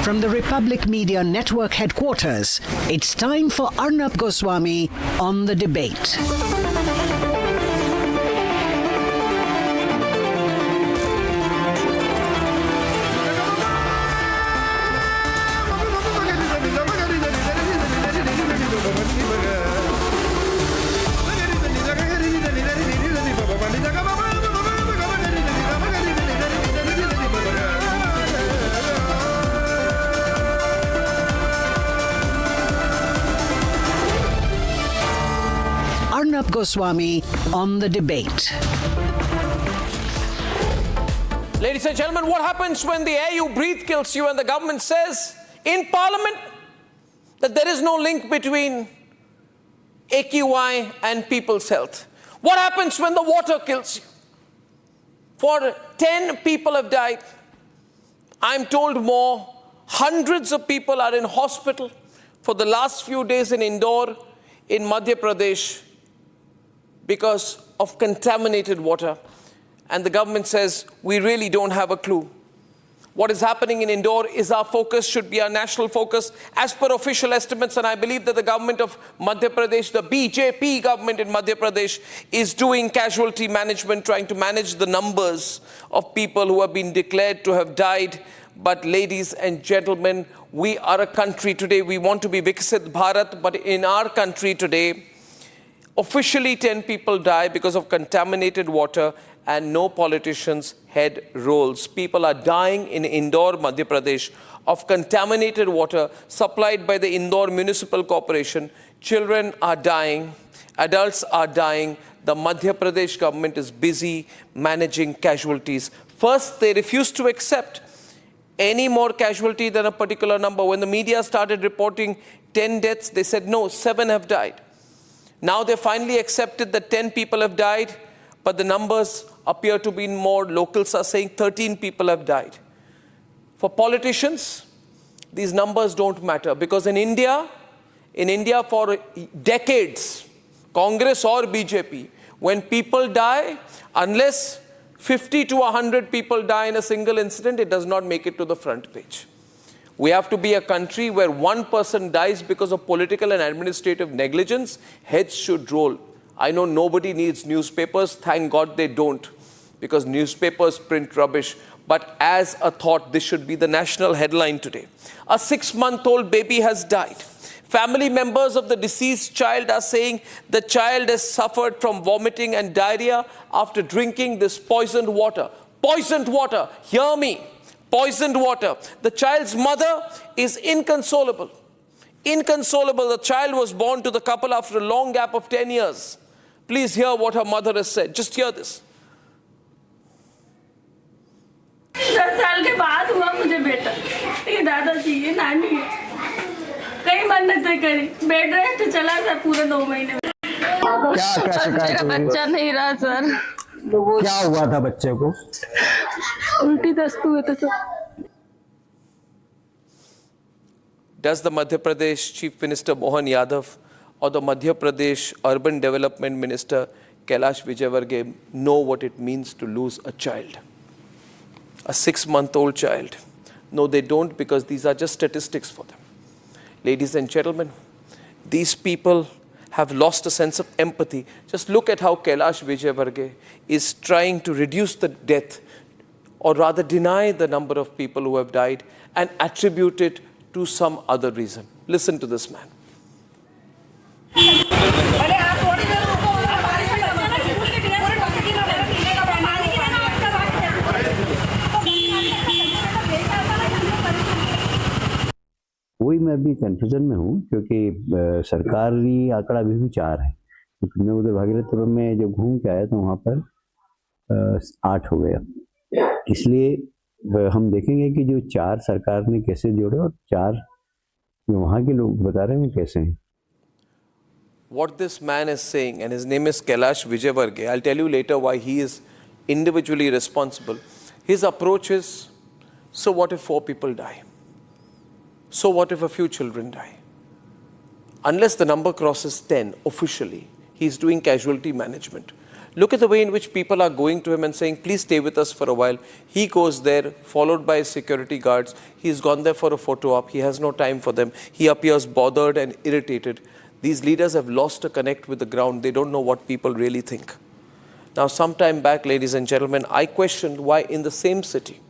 From the Republic Media Network headquarters, it's time for Arnab Goswami on the debate. Arnab Goswami on the debate. Ladies and gentlemen, what happens when the air you breathe kills you and the government says in Parliament that there is no link between AQI and people's health? What happens when the water kills you? 10 people have died. I'm told more. Hundreds of people are in hospital for the last few days in Indore, in Madhya Pradesh, because of contaminated water. And the government says, we really don't have a clue. What is happening in Indore is our focus, should be our national focus, as per official estimates. And I believe that the government of Madhya Pradesh, the BJP government in Madhya Pradesh, is doing casualty management, trying to manage the numbers of people who have been declared to have died. But ladies and gentlemen, we are a country today, we want to be Viksit Bharat, but in our country today, officially 10 people die because of contaminated water and no politicians head rolls. People are dying in Indore, Madhya Pradesh, of contaminated water supplied by the Indore Municipal Corporation. Children are dying, adults are dying, the Madhya Pradesh government is busy managing casualties. First, they refused to accept any more casualty than a particular number. When the media started reporting 10 deaths, they said, no, 7 have died. Now they finally accepted that 10 people have died, but the numbers appear to be more. Locals are saying 13 people have died. For politicians, these numbers don't matter, because in India for decades, Congress or BJP, when people die, unless 50 to 100 people die in a single incident, it does not make it to the front page. We have to be a country where one person dies because of political and administrative negligence. Heads should roll. I know nobody needs newspapers. Thank God they don't, because newspapers print rubbish. But as a thought, this should be the national headline today. A 6-month-old baby has died. Family members of the deceased child are saying the child has suffered from vomiting and diarrhea after drinking this poisoned water. Poisoned water, hear me, poisoned water. The child's mother is inconsolable. Inconsolable. The child was born to the couple after a long gap of 10 years. Please hear what her mother has said. Just hear this. 10 साल के बाद हुआ मुझे बेटा। ये दादाजी ये नानी है। कई मन्नतें करी, बेड रेस्ट चला था पूरे 2 महीने। मेरा बच्चा नहीं रहा सर। क्या हुआ था बच्चे को? उल्टी दस्त हुए थे sir. Does the Madhya Pradesh Chief Minister Mohan Yadav or the Madhya Pradesh Urban Development Minister Kailash Vijaywargiya know what it means to lose a child? A 6-month-old child. No, they don't, because these are just statistics for them. Ladies and gentlemen, these people have lost a sense of empathy. Just look at how Kailash Vijaywargiya is trying to reduce the death, or rather deny the number of people who have died, and attribute it to some other reason. Listen to this man. वही मैं अभी confusion में हूँ, क्योंकि सरकारी आंकड़ा अभी भी 4 है। क्योंकि मैं उधर भागीरथपुरम में जब घूम के आया तो वहाँ पर 8 हो गया। इसलिए हम देखेंगे कि जो 4 सरकार ने कैसे जोड़े और 4 जो वहाँ के लोग बता रहे हैं कैसे हैं। What this man is saying, and his name is Kailash Vijaywargiya, I'll tell you later why he is individually responsible. His approach is, so what if 4 people die? So what if a few children die? Unless the number crosses 10 officially, he's doing casualty management. Look at the way in which people are going to him and saying, please stay with us for a while. He goes there, followed by his security guards. He's gone there for a photo op. He has no time for them. He appears bothered and irritated. These leaders have lost a connect with the ground. They don't know what people really think. Now, some time back, ladies and gentlemen, I questioned why in the same city,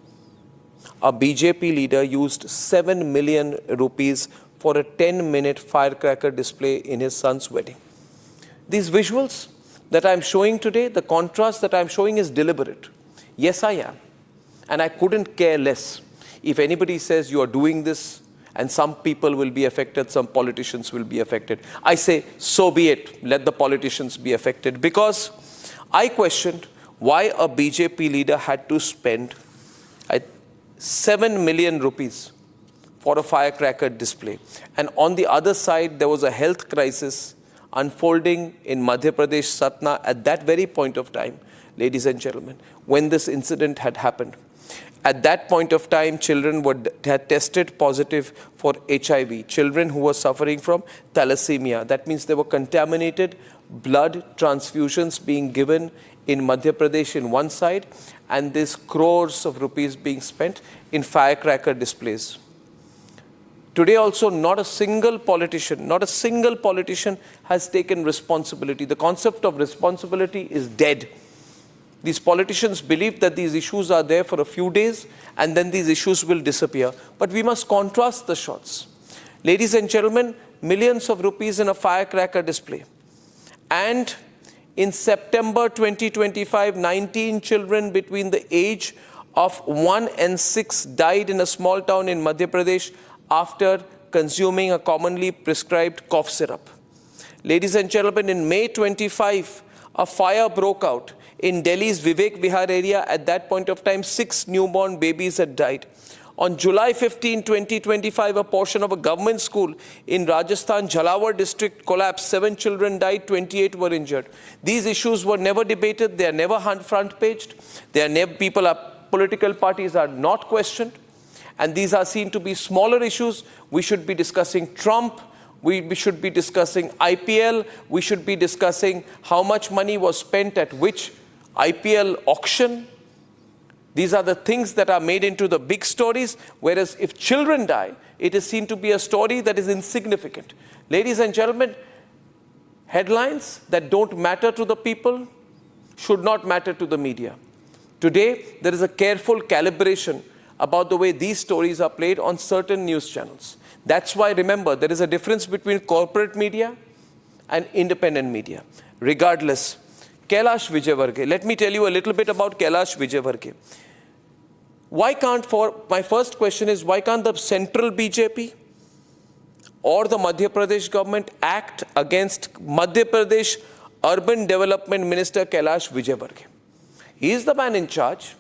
a BJP leader used 7 million rupees for a 10-minute firecracker display in his son's wedding. These visuals that I'm showing today, the contrast that I'm showing is deliberate. Yes, I am. And I couldn't care less if anybody says you are doing this and some people will be affected, some politicians will be affected. I say, so be it. Let the politicians be affected. Because I questioned why a BJP leader had to spend 7 million rupees for a firecracker display. And on the other side, there was a health crisis unfolding in Madhya Pradesh, Satna, at that very point of time, ladies and gentlemen, when this incident had happened. At that point of time, children had tested positive for HIV, children who were suffering from thalassemia. That means there were contaminated blood transfusions being given in Madhya Pradesh in one side, and this crores of rupees being spent in firecracker displays. Today also, not a single politician has taken responsibility. The concept of responsibility is dead. These politicians believe that these issues are there for a few days and then these issues will disappear. But we must contrast the shots. Ladies and gentlemen, millions of rupees in a firecracker display. And in September 2025, 19 children between the age of 1 and 6 died in a small town in Madhya Pradesh after consuming a commonly prescribed cough syrup. Ladies and gentlemen, in May 25, a fire broke out in Delhi's Vivek Vihar area. At that point of time, 6 newborn babies had died. On July 15, 2025, a portion of a government school in Rajasthan, Jhalawar district collapsed. 7 children died, 28 were injured. These issues were never debated. They are never front-paged. They are never, political parties are not questioned. And these are seen to be smaller issues. We should be discussing Trump. We should be discussing IPL. We should be discussing how much money was spent at which IPL auction. These are the things that are made into the big stories, whereas if children die, it is seen to be a story that is insignificant. Ladies and gentlemen, headlines that don't matter to the people should not matter to the media. Today, there is a careful calibration about the way these stories are played on certain news channels. That's why, remember, there is a difference between corporate media and independent media. Regardless, Kailash Vijayan, let me tell you a little bit about Kailash Vijayan. My first question is, why can't the central BJP or the Madhya Pradesh government act against Madhya Pradesh Urban Development Minister Kailash Vijayan? He is the man in charge.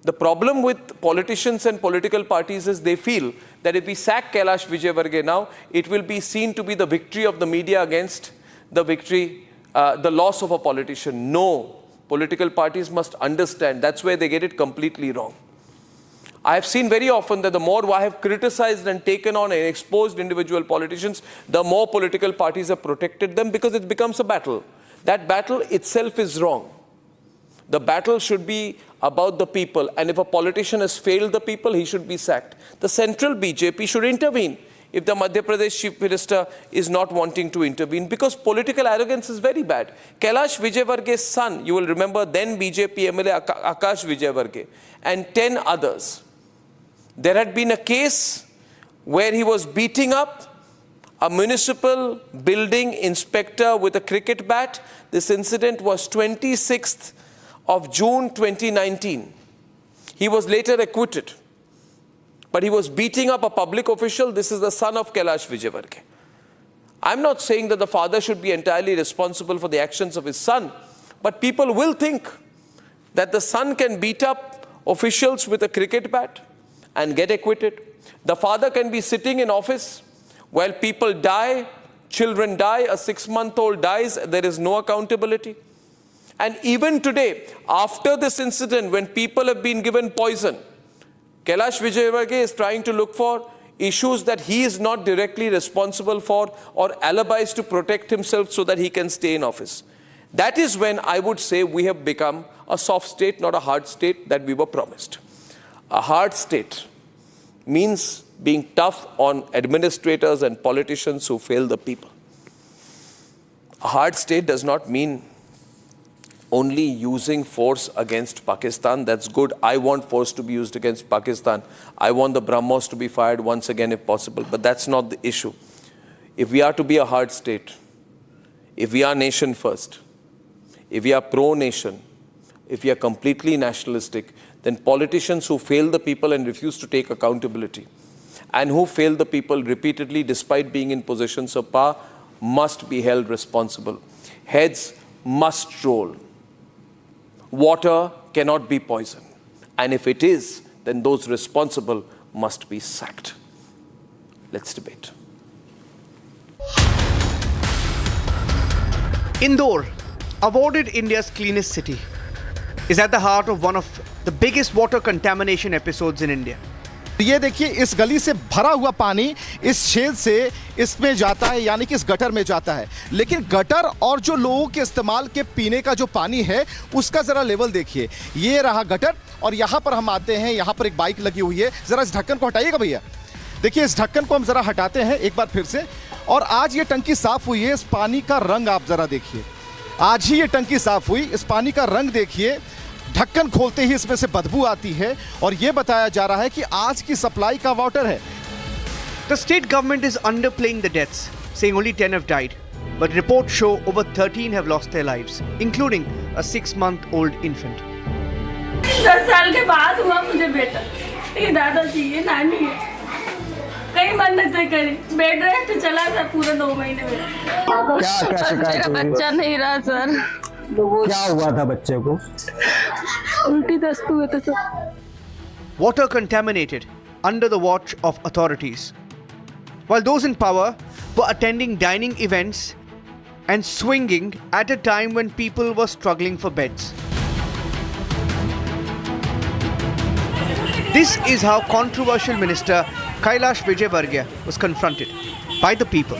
The problem with politicians and political parties is they feel that if we sack Kailash Vijayan now, it will be seen to be the victory of the media against the loss of a politician. No. Political parties must understand. That's where they get it completely wrong. I have seen very often that the more I have criticized and taken on and exposed individual politicians, the more political parties have protected them because it becomes a battle. That battle itself is wrong. The battle should be about the people, and if a politician has failed the people, he should be sacked. The central BJP should intervene if the Madhya Pradesh Chief Minister is not wanting to intervene, because political arrogance is very bad. Kailash Vijayan's son, you will remember, then BJP MLA Akash Vijayan, and 10 others. There had been a case where he was beating up a municipal building inspector with a cricket bat. This incident was 26th of June 2019. He was later acquitted. But he was beating up a public official. This is the son of Kailash Vijayan. I'm not saying that the father should be entirely responsible for the actions of his son, but people will think that the son can beat up officials with a cricket bat and get acquitted. The father can be sitting in office while people die, children die, a 6-month-old dies, there is no accountability. And even today, after this incident, when people have been given poison, Kailash Vijayan is trying to look for issues that he is not directly responsible for or alibis to protect himself so that he can stay in office. That is when I would say we have become a soft state, not a hard state that we were promised. A hard state means being tough on administrators and politicians who fail the people. A hard state does not mean only using force against Pakistan. That's good. I want force to be used against Pakistan. I want the BrahMos to be fired once again if possible. But that's not the issue. If we are to be a hard state, if we are nation first, if we are pro-nation, if we are completely nationalistic, then politicians who fail the people and refuse to take accountability and who fail the people repeatedly despite being in positions of power must be held responsible. Heads must roll. Water cannot be poison. And if it is, then those responsible must be sacked. Let's debate. Indore, awarded India's cleanest city, is at the heart of one of the biggest water contamination episodes in India. ये देखिए, इस गली से भरा हुआ पानी इस छेद से इसमें जाता है, यानी कि इस गटर में जाता है। लेकिन गटर और जो लोगों के इस्तेमाल के पीने का जो पानी है उसका ज़रा लेवल देखिए। ये रहा गटर और यहाँ पर हम आते हैं, यहाँ पर एक बाइक लगी हुई है। ज़रा इस ढक्कन को हटाइएगा भैया। देखिए, इस ढक्कन को हम ज़रा हटाते हैं एक बार फिर से, और आज ये टंकी साफ़ हुई है। इस पानी का रंग आप ज़रा देखिए, आज ही ये टंकी साफ़ हुई। इस पानी का रंग देखिए, ढक्कन खोलते ही इसमें से बदबू आती है और ये बताया जा रहा है कि आज की सप्लाई का वाटर है। The state government is underplaying the deaths, saying only 10 have died. But reports show over 13 have lost their lives, including a 6-month-old infant. 10 साल के बाद हुआ मुझे बेटा। ये दादाजी, ये नानी है। कई मन्नतें करी, बेड रेस्ट चला था पूरे 2 महीने में। क्या शिकायत हुई? बच्चा नहीं रहा सर। क्या हुआ था बच्चे को? उल्टी दस्त हुए थे sir. Water contaminated under the watch of authorities. While those in power were attending dining events and swinging at a time when people were struggling for beds. This is how controversial Minister Kailash Vijayan was confronted by the people.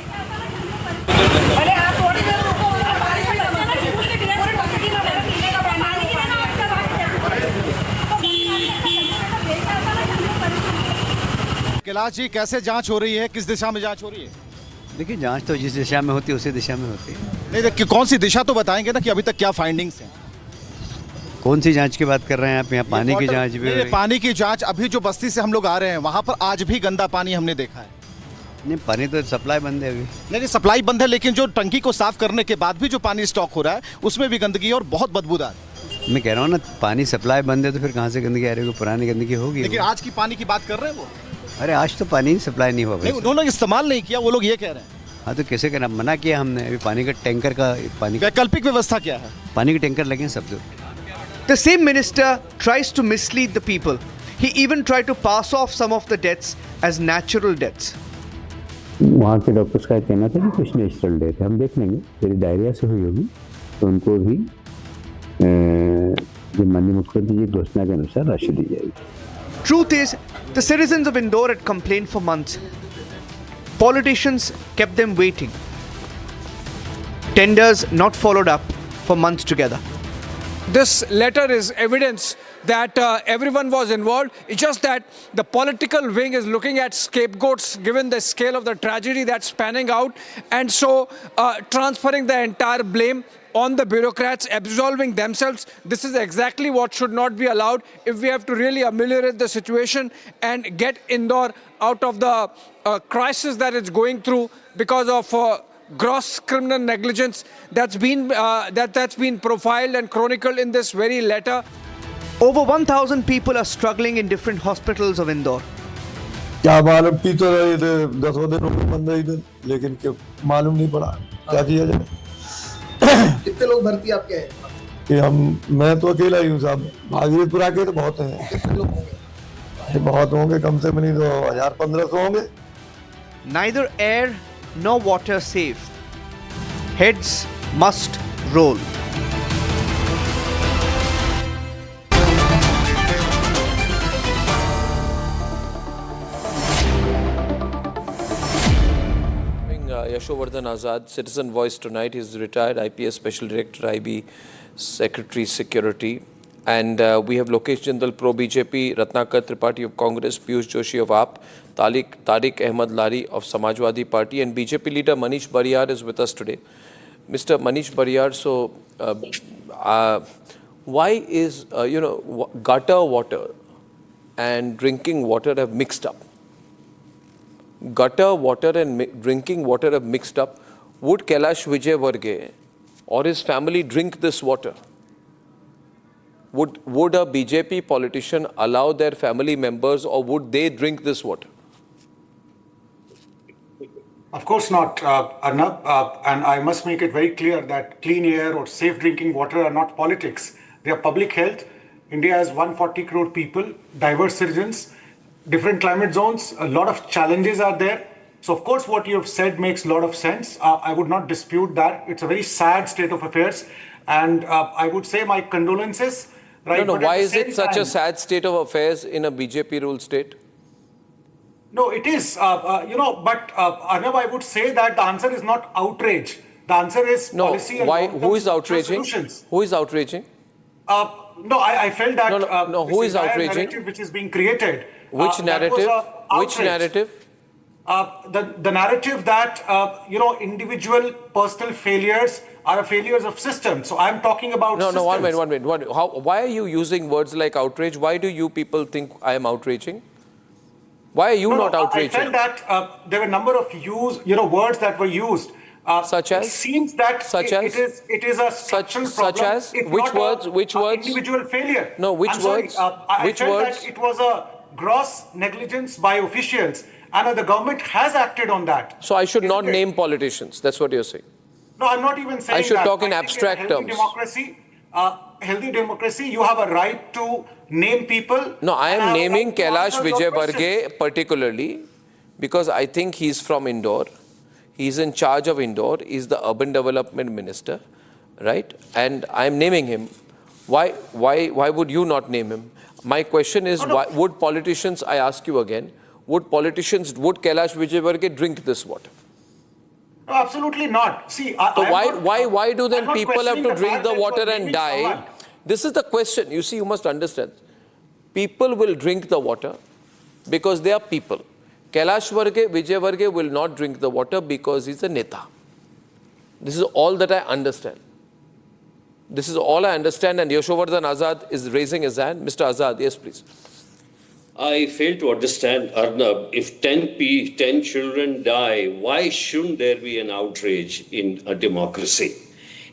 Kailash ji, कैसे जांच हो रही है, किस दिशा में जांच हो रही है? देखिए, जांच तो जिस दिशा में होती है उसी दिशा में होती है। नहीं देखिए, कौन सी दिशा तो बताएंगे ना कि अभी तक क्या फाइंडिंग्स हैं? कौन सी जांच की बात कर रहे हैं आप? यहाँ पानी की जांच भी हो रही है। पानी की जांच, अभी जो बस्ती से हम लोग आ रहे हैं वहाँ पर आज भी गंदा पानी हमने देखा है। नहीं, पानी तो सप्लाई बंद है अभी। नहीं, सप्लाई बंद है, लेकिन जो टंकी को साफ करने के बाद भी जो पानी स्टॉक हो रहा है उसमें भी गंदगी और बहुत बदबूदार। मैं कह रहा हूँ ना, पानी सप्लाई बंद है तो फिर कहाँ से गंदगी आ रही है? पुरानी गंदगी होगी। लेकिन आज की पानी की बात कर रहे हैं वो। अरे आज तो पानी सप्लाई नहीं हुआ। उन्होंने इस्तेमाल नहीं किया, वो लोग ये कह रहे हैं। हाँ तो कैसे करना, मना किया हमने। अभी पानी का टैंकर का पानी, वैकल्पिक व्यवस्था क्या है? पानी के टैंकर लगे सब जो। The same minister tries to mislead the people. He even tried to pass off some of the deaths as natural deaths. वहाँ के डॉक्टर्स का कहना था कि कुछ नेचुरल डेथ है। हम देख लेंगे, यदि डायरिया से हुई होगी तो उनको भी जो माननीय मुख्यमंत्री जी घोषणा के अनुसार राशि दी जाएगी। Truth is, the citizens of Indore had complained for months. Politicians kept them waiting. Tenders not followed up for months together. This letter is evidence that everyone was involved. It's just that the political wing is looking at scapegoats given the scale of the tragedy that's panning out, and so transferring the entire blame on the bureaucrats, absolving themselves. This is exactly what should not be allowed if we have to really ameliorate the situation and get Indore out of the crisis that it's going through because of gross criminal negligence that's been profiled and chronicled in this very letter. Over 1,000 people are struggling in different hospitals of Indore. क्या मालूम, P तो रहे थे 10 दिन बंद रही थी, लेकिन क्या मालूम नहीं पड़ा क्या किया जाए। कितने लोग भर्ती आपके हैं? कि मैं तो अकेला ही हूँ साहब। भागीरथपुरा के तो बहुत हैं। कितने लोग होंगे? बहुत होंगे, कम से कम नहीं तो 1000-1500 होंगे। Neither air nor water safe. Heads must roll. Yashovardhan Azad, Citizen Voice tonight. He's retired IPS Special Director, IB Secretary Security. And we have Lokesh Jindal, Pro-BJP, Ratnakar Tripathi of Congress, Piyush Joshi of AAP, Tariq Ahmed Lari of Samajwadi Party, and BJP leader Manish Bariyar is with us today. Mr. Manish Bariyar, so why is, gutter water and drinking water have mixed up? Gutter water and drinking water have mixed up. Would Kailash Vijayan or his family drink this water? Would a BJP politician allow their family members, or would they drink this water? Of course not, Arnab. And I must make it very clear that clean air or safe drinking water are not politics. They are public health. India has 140 crore people, diverse citizens, different climate zones, a lot of challenges are there. So of course what you have said makes a lot of sense. I would not dispute that. It's a very sad state of affairs. And I would say my condolences. Right? No, why is it such a sad state of affairs in a BJP ruled state? No, it is, but Arnab, I would say that the answer is not outrage. The answer is policy and why? Who is outraging? Solutions. Who is outraging? No, I felt that who is outraging? Narrative which is being created. Which narrative? Which narrative? The narrative that individual personal failures are failures of system. So I'm talking about systems. No, 1 minute. Why are you using words like outrage? Why do you people think I am outraging? Why are you not outraging? I felt that there were a number of words that were used. Such as? It seems that it is a structural problem. Such as? Which words? Which words? Individual failure. No, which words? I felt that it was a gross negligence by officials. and the government has acted on that. So I should not name politicians. That's what you're saying. No, I'm not even saying I should that. talk in think abstract a terms. Healthy democracy, you have a right to name people. No, I am naming Kailash answer your Vijayan particularly because I think he's from Indore. He's in charge of Indore. He's the urban development minister, right? And I'm naming him. Why would you not name him? My question is, why would politicians, I ask you again, would Kailash Vijayan drink this water? No, absolutely not. See, so why do then people have to drink the water and die? Someone. This is the question. You see, you must understand. People will drink the water because they are people. Kailash Vijayan will not drink the water because he's a neta. This is all that I understand. This is all I understand, and Yashovardhan Azad is raising his hand. Mr. Azad, yes, please. I fail to understand, Arnab, if 10 children die, why shouldn't there be an outrage in a democracy?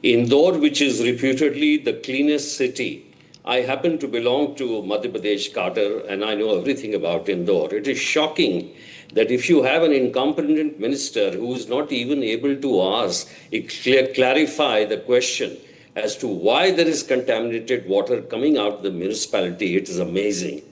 Indore, which is reputedly the cleanest city, I happen to belong to Madhya Pradesh cadre and I know everything about Indore. It is shocking that if you have an incompetent minister who is not even able to clarify the question as to why there is contaminated water coming out of the municipality, it is amazing.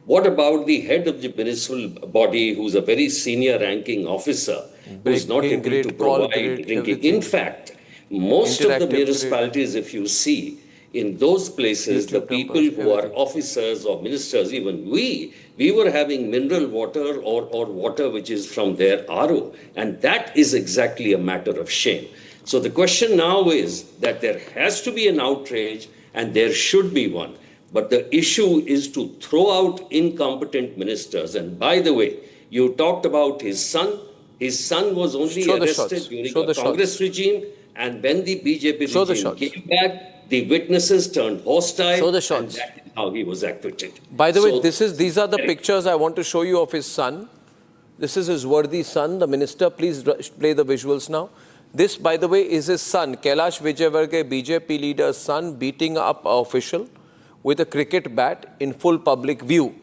What about the head of the municipal body, who's a very senior ranking officer, who is not able to provide drinking? Everything. In fact, most of the municipalities, if you see, in those places, the people who are officers or ministers, even we were having mineral water or water which is from their RO. And that is exactly a matter of shame. So the question now is that there has to be an outrage and there should be one. But the issue is to throw out incompetent ministers. And by the way, you talked about his son. His son was only arrested during the Congress regime. And when the BJP regime came back, the witnesses turned hostile. And that is how he was acquitted. By the way, these are the pictures I want to show you of his son. This is his worthy son, the minister. Please play the visuals now. This, by the way, is his son, Kailash Vijayan, BJP leader's son, beating up an official with a cricket bat in full public view.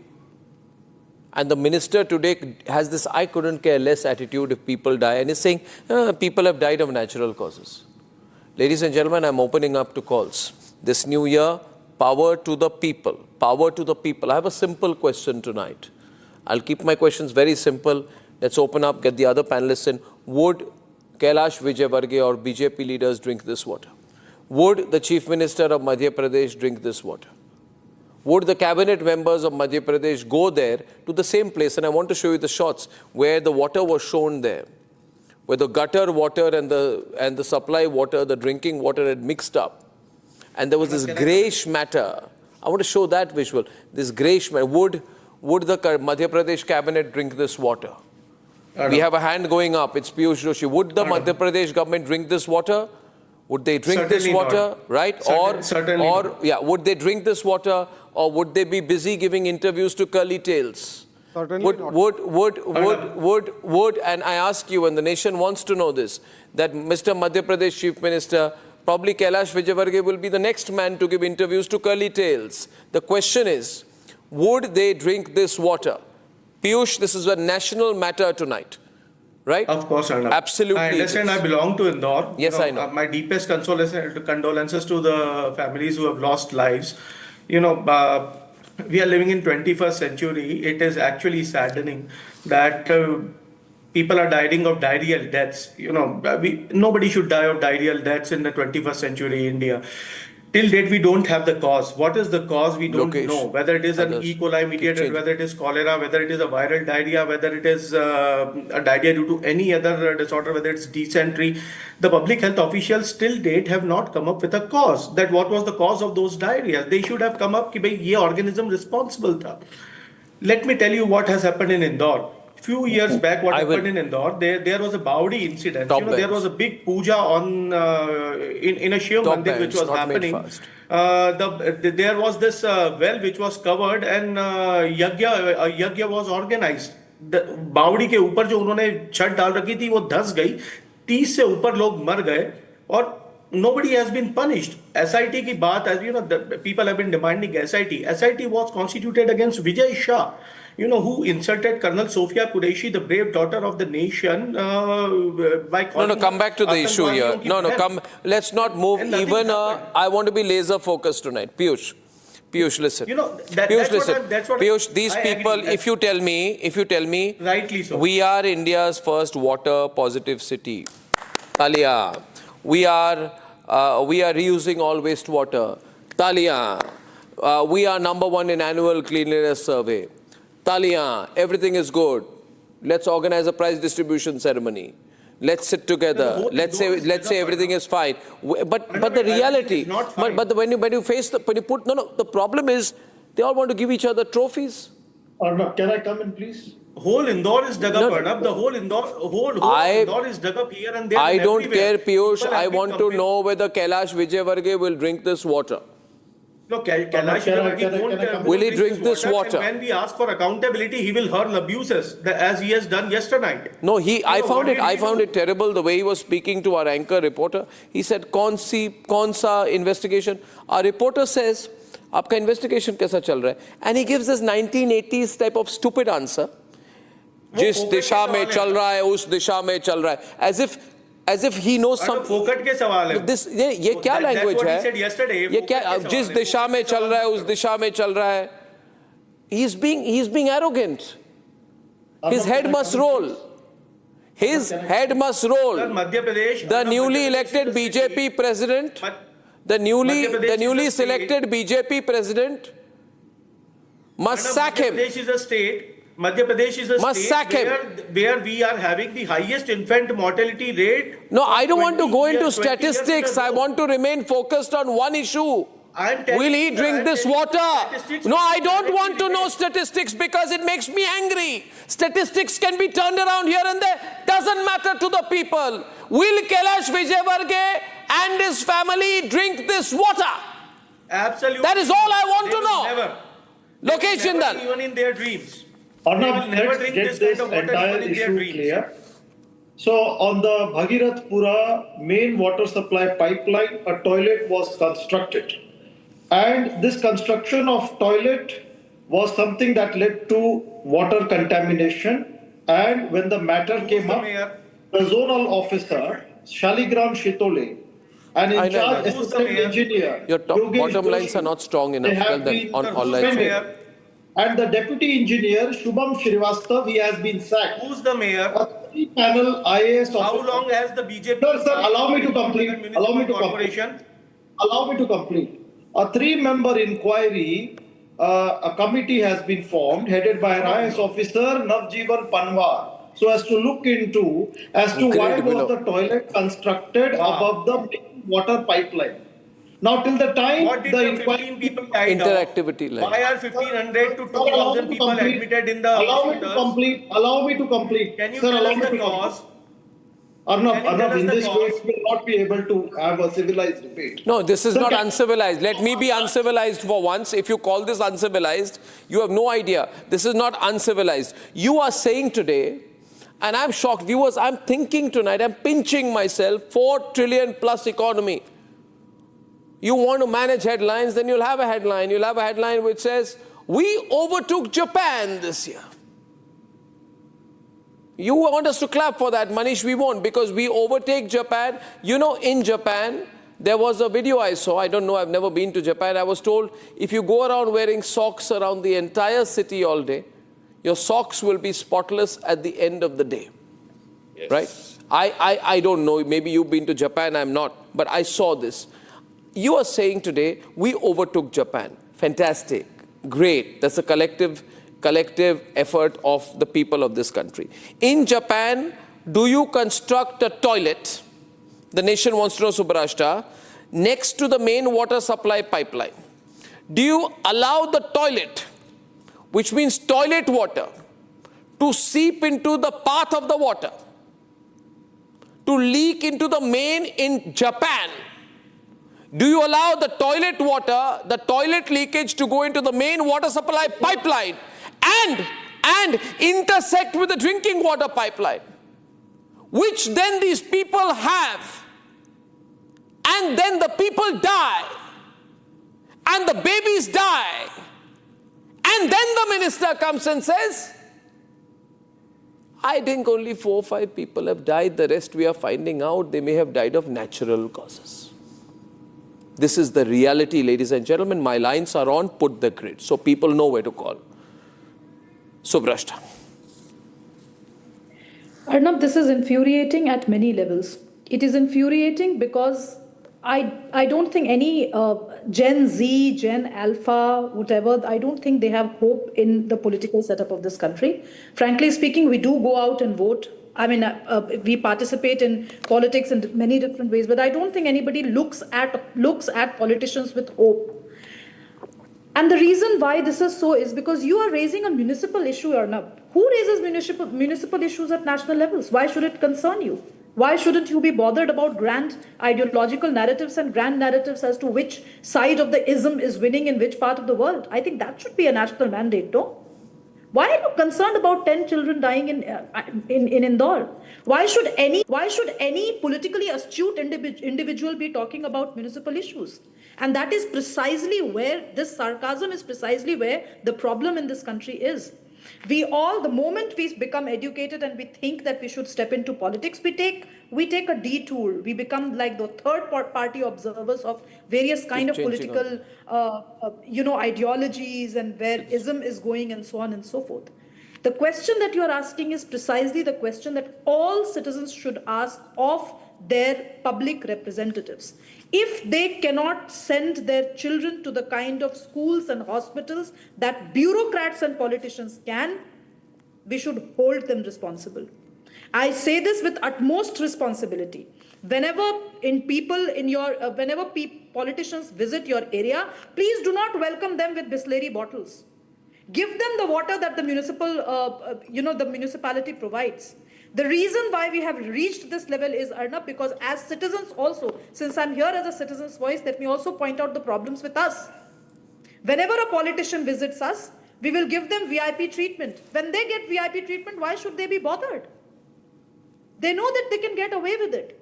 And the minister today has this I couldn't care less attitude if people die, and is saying people have died of natural causes. Ladies and gentlemen, I'm opening up to calls. This new year, power to the people. Power to the people. I have a simple question tonight. I'll keep my questions very simple. Let's open up, get the other panelists in. Would Kailash Vijayan or BJP leaders drink this water? Would the Chief Minister of Madhya Pradesh drink this water? Would the cabinet members of Madhya Pradesh go there to the same place? And I want to show you the shots where the water was shown there, where the gutter water and the supply water, the drinking water had mixed up. And there was this greyish matter. I want to show that visual. This greyish matter. Would the Madhya Pradesh cabinet drink this water? We have a hand going up. It's Piyush Joshi. Would the Madhya Pradesh government drink this water? Would they drink this water, right? Would they drink this water, or would they be busy giving interviews to curly tails? Would, and I ask you, and the nation wants to know this, that Mr. Madhya Pradesh Chief Minister, probably Kailash Vijayan will be the next man to give interviews to curly tails. The question is, would they drink this water? Piyush, this is a national matter tonight. Right? Of course, Arnab. Absolutely. I understand. I belong to Indore. Yes, I know. My deepest condolences to the families who have lost lives. We are living in 21st century. It is actually saddening that people are dying of diarrheal deaths. Nobody should die of diarrheal deaths in the 21st century India. Till date, we don't have the cause. What is the cause? We don't know. Whether it is an E. coli mediated, whether it is cholera, whether it is a viral diarrhea, whether it is a diarrhea due to any other disorder, whether it's dysentery. The public health officials till date have not come up with a cause. That what was the cause of those diarrheas? They should have come up कि भाई ये organism responsible था. Let me tell you what has happened in Indore. Few years back, what happened in Indore, there was a Baudi incident. There was a big puja on in a Shiv Mandir which was happening. There was this well which was covered and yagya was organized. बावड़ी के ऊपर जो उन्होंने छत डाल रखी थी वो धंस गई, 30 से ऊपर लोग मर गए और nobody has been punished. SIT की बात, as you know, the people have been demanding SIT. SIT was constituted against Vijay Shah. who insulted Colonel Sofia Qureshi, the brave daughter of the nation, by calling... No, come back to the issue here. No, let's not move even... I want to be laser focused tonight. Piyush, listen. Piyush, these people, if you tell me, rightly so, we are India's first water positive city. Talia. We are reusing all wastewater. Talia. We are #1 in annual cleanliness survey. Talia. Everything is good. Let's organize a prize distribution ceremony. Let's sit together. Let's say everything is fine. But the reality, but when you put the problem is they all want to give each other trophies. Arnab, can I come in, please? Whole Indore is dug up, Arnab. The whole Indore is dug up here and there. I don't care, Piyush. I want to know whether Kailash Vijayan will drink this water. No, Kailash won't. Will he drink this water? And when we ask for accountability, he will hurl abuses as he has done yesterday. No, I found it terrible the way he was speaking to our anchor reporter. He said, "Kaun sa investigation?" Our reporter says, "Aapka investigation kaisa chal raha hai?" And he gives this 1980s type of stupid answer. जिस दिशा में चल रहा है उस दिशा में चल रहा है as if he knows something. फोकट के सवाल है this ये क्या language है ये क्या जिस दिशा में चल रहा है उस दिशा में चल रहा है he's being arrogant. His head must roll. Madhya Pradesh the newly elected BJP president the newly selected BJP president must sack him. Madhya Pradesh is a state where we are having the highest infant mortality rate. No, I don't want to go into statistics. I want to remain focused on one issue. Will he drink this water? No, I don't want to know statistics because it makes me angry. Statistics can be turned around here and there. Doesn't matter to the people. Will Kailash Vijayan and his family drink this water? Absolutely. That is all I want to know. Never. Location done. Even in their dreams. Arnab, let's get this entire issue clear. So, on the Bhagirathpura main water supply pipeline, a toilet was constructed. And this construction of toilet was something that led to water contamination. And when the matter came up, the zonal officer, Shaligram Shitole, and in charge assistant engineer, your bottom lines are not strong enough. Tell them on online. And the deputy engineer, Shubham Srivastav, he has been sacked. Who's the mayor? A 3-panel IAS officer. How long has the BJP... Sir, allow me to complete. Allow me to complete. A 3-member inquiry, a committee has been formed, headed by an IAS officer, Navjeevan Panwar, so as to look into why was the toilet constructed above the main water pipeline. Now, till the time the inquiry people died interactivity line. Why are 1,500 to 2,000 people admitted in the hospitals? Allow me to complete. Can you tell us the cause? Arnab, in this way, we will not be able to have a civilized debate. No, this is not uncivilized. Let me be uncivilized for once. If you call this uncivilized, you have no idea. This is not uncivilized. You are saying today, and I'm shocked, viewers, I'm thinking tonight, I'm pinching myself, 4 trillion plus economy. You want to manage headlines, then you'll have a headline. You'll have a headline which says, we overtook Japan this year. You want us to clap for that, Manish, we won't, because we overtake Japan. You know, in Japan, there was a video I saw. I don't know, I've never been to Japan. I was told, if you go around wearing socks around the entire city all day, your socks will be spotless at the end of the day. Yes. Right? I don't know, maybe you've been to Japan, I'm not, but I saw this. You are saying today, we overtook Japan. Fantastic. Great. That's a collective effort of the people of this country. In Japan, do you construct a toilet? The nation wants to know, Subrashta, next to the main water supply pipeline. Do you allow the toilet, which means toilet water, to seep into the path of the water, to leak into the main in Japan? Do you allow the toilet water, the toilet leakage to go into the main water supply pipeline and intersect with the drinking water pipeline, which then these people have, and then the people die, and the babies die, And then the minister comes and says, I think only 4 or 5 people have died. The rest we are finding out they may have died of natural causes. This is the reality, ladies and gentlemen. My lines are on, put the grid, so people know where to call. Subrashta. Arnab, this is infuriating at many levels. It is infuriating because I don't think any Gen Z, Gen Alpha, whatever, I don't think they have hope in the political setup of this country. Frankly speaking, we do go out and vote. I mean, we participate in politics in many different ways, but I don't think anybody looks at politicians with hope. And the reason why this is so is because you are raising a municipal issue, Arnab. Who raises municipal issues at national levels? Why should it concern you? Why shouldn't you be bothered about grand ideological narratives and grand narratives as to which side of the ism is winning in which part of the world? I think that should be a national mandate, no? Why are you concerned about 10 children dying in Indore? Why should any politically astute individual be talking about municipal issues? And that is precisely where this sarcasm is precisely where the problem in this country is. We all, the moment we become educated and we think that we should step into politics, we take a detour. We become like the third party observers of various kind of political, ideologies and where ism is going and so on and so forth. The question that you are asking is precisely the question that all citizens should ask of their public representatives. If they cannot send their children to the kind of schools and hospitals that bureaucrats and politicians can, we should hold them responsible. I say this with utmost responsibility. Whenever politicians visit your area, please do not welcome them with Bisleri bottles. Give them the water that the municipality provides. The reason why we have reached this level is, Arnab, because as citizens also, since I'm here as a citizen's voice, let me also point out the problems with us. Whenever a politician visits us, we will give them VIP treatment. When they get VIP treatment, why should they be bothered? They know that they can get away with it.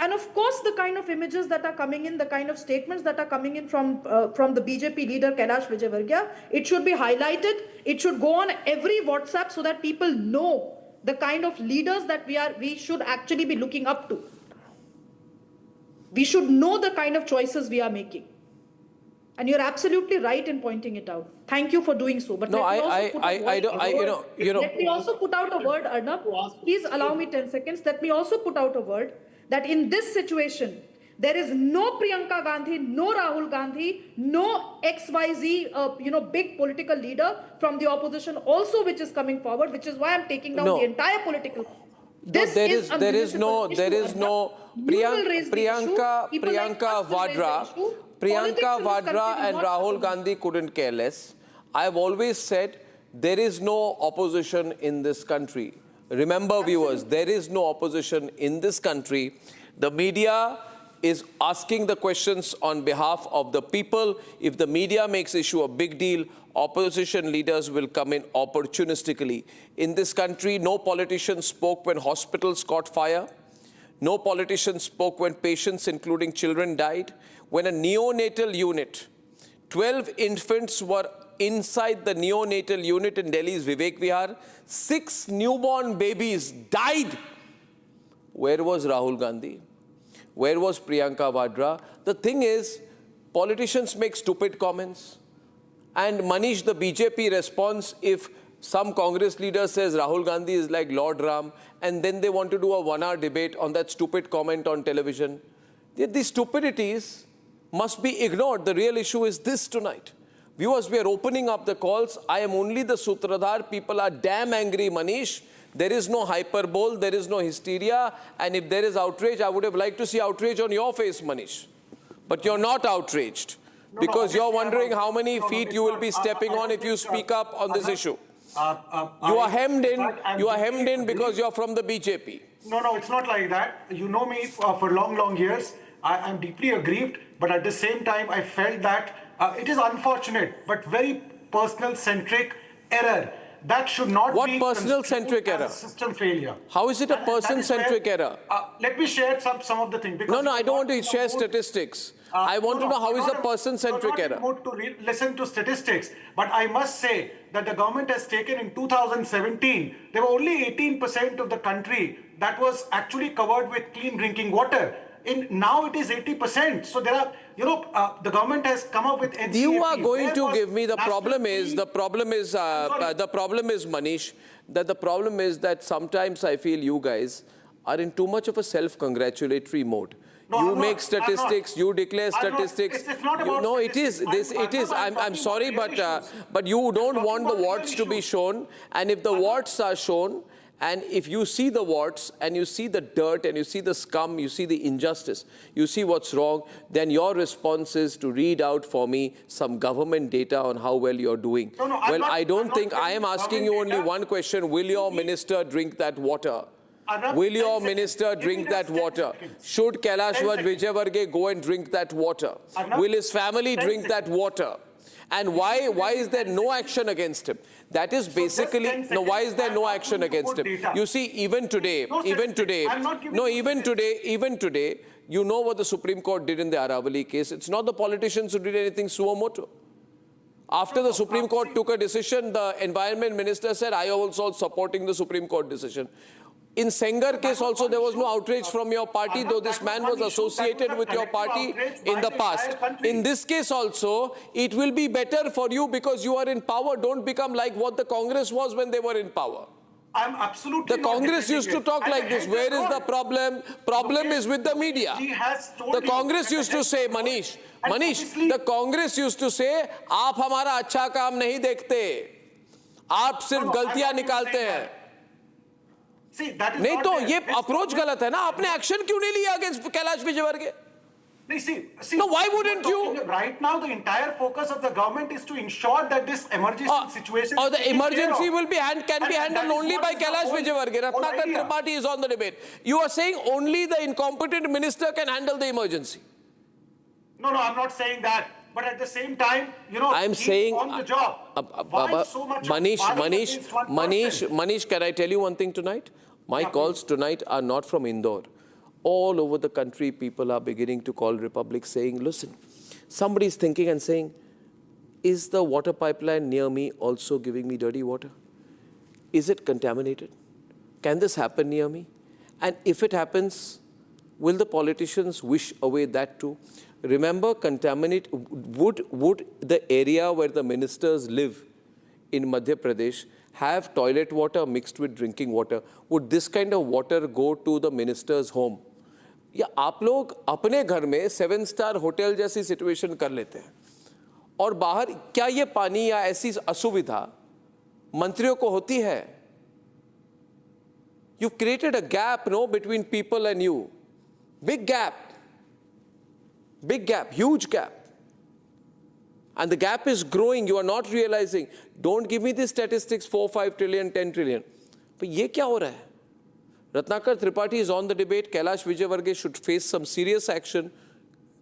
And of course, the kind of images that are coming in, the kind of statements that are coming in from the BJP leader Kailash Vijayvargiya, it should be highlighted. It should go on every WhatsApp so that people know the kind of leaders that we should actually be looking up to. We should know the kind of choices we are making. And you're absolutely right in pointing it out. Thank you for doing so. But no, let me also put out a word, Arnab. Please allow me 10 seconds. Let me also put out a word that in this situation, there is no Priyanka Gandhi, no Rahul Gandhi, no XYZ, big political leader from the opposition also which is coming forward, which is why I'm taking down the entire political. There is no Priyanka Vadra and Rahul Gandhi couldn't care less. I've always said there is no opposition in this country. Remember, viewers, there is no opposition in this country. The media is asking the questions on behalf of the people. If the media makes issue a big deal, opposition leaders will come in opportunistically. In this country, no politician spoke when hospitals caught fire. No politician spoke when patients, including children, died. When a neonatal unit, 12 infants were inside the neonatal unit in Delhi's Vivek Vihar, 6 newborn babies died. Where was Rahul Gandhi? Where was Priyanka Vadra? The thing is, politicians make stupid comments. And Manish, the BJP response, if some Congress leader says Rahul Gandhi is like Lord Ram, and then they want to do a 1-hour debate on that stupid comment on television. These stupidities must be ignored. The real issue is this tonight. Viewers, we are opening up the calls. I am only the Sutradhar. People are damn angry, Manish. There is no hyperbole, there is no hysteria, and if there is outrage, I would have liked to see outrage on your face, Manish. But you're not outraged, because you're wondering how many feet you will be stepping on if you speak up on this issue. You are hemmed in because you're from the BJP. No, it's not like that. You know me for long years. I'm deeply aggrieved, but at the same time, I felt that it is unfortunate, but very personal-centric error that should not What be personal-centric construed error? as a system failure. How is it a And that is person-centric where- error? Let me share some of the things. No, I don't want to share statistics. I want to know how is a person-centric error. Listen to statistics, but I must say that the government has taken in 2017, there were only 18% of the country that was actually covered with clean drinking water. Now it is 80%. So there are, the government has come up with NCAP. You are going to give me the problem is Manish, that the problem is that sometimes I feel you guys are in too much of a self-congratulatory mode. No, you I'm make not. statistics, you declare statistics. It's not about No, it is. statistics. I'm sorry, but you don't want the warts to be shown. And if the warts are shown, and if you see the warts, and you see the dirt, and you see the scum, you see the injustice, you see what's wrong, then your response is to read out for me some government data on how well you're doing. Well, I don't think I am asking you only one question. Will your minister drink that water? Will your minister drink that water? Should Kailashwar Vijayan go and drink that water? Will his family drink that water? And why is there no action against him? That is basically, why is there no action against him? You see, even today, you know what the Supreme Court did in the Aravali case. It's not the politicians who did anything suo motu. After the Supreme Court took a decision, the environment minister said, I am also supporting the Supreme Court decision. In Sengar case also, there was no outrage from your party, though this man was associated with your party in the past. In this case also, it will be better for you because you are in power. Don't become like what the Congress was when they were in power. I'm absolutely The Congress used to talk like this. Where is the problem? Problem is with the media. The Congress used to say, Manish, the Congress used to say, आप हमारा अच्छा काम नहीं देखते, आप सिर्फ गलतियां निकालते हैं. नहीं तो ये अप्रोच गलत है ना. आपने एक्शन क्यों नहीं लिया against Kailash Vijayvargiya? No, why wouldn't you? Right now, the entire focus of the government is to ensure that this emergency situation. Or the emergency can be handled only by Kailash Vijayan. Ratnakar Tripathi is on the debate. You are saying only the incompetent minister can handle the emergency. No, I'm not saying that. But at the same time, I'm saying on the job. Why so much Manish, can I tell you one thing tonight? My calls tonight are not from Indore. All over the country, people are beginning to call Republic saying, listen, somebody is thinking and saying, is the water pipeline near me also giving me dirty water? Is it contaminated? Can this happen near me? And if it happens, will the politicians wish away that too? Remember, would the area where the ministers live in Madhya Pradesh have toilet water mixed with drinking water? Would this kind of water go to the minister's home? या आप लोग अपने घर में 7-star hotel जैसी situation कर लेते हैं और बाहर क्या ये पानी या ऐसी असुविधा मंत्रियों को होती है? You've created a gap, between people and you. Big gap, huge gap. And the gap is growing. You are not realizing. Don't give me these statistics, 4-5 trillion, 10 trillion. But ये क्या हो रहा है? Ratnakar Tripathi is on the debate. Kailash Vijayan should face some serious action.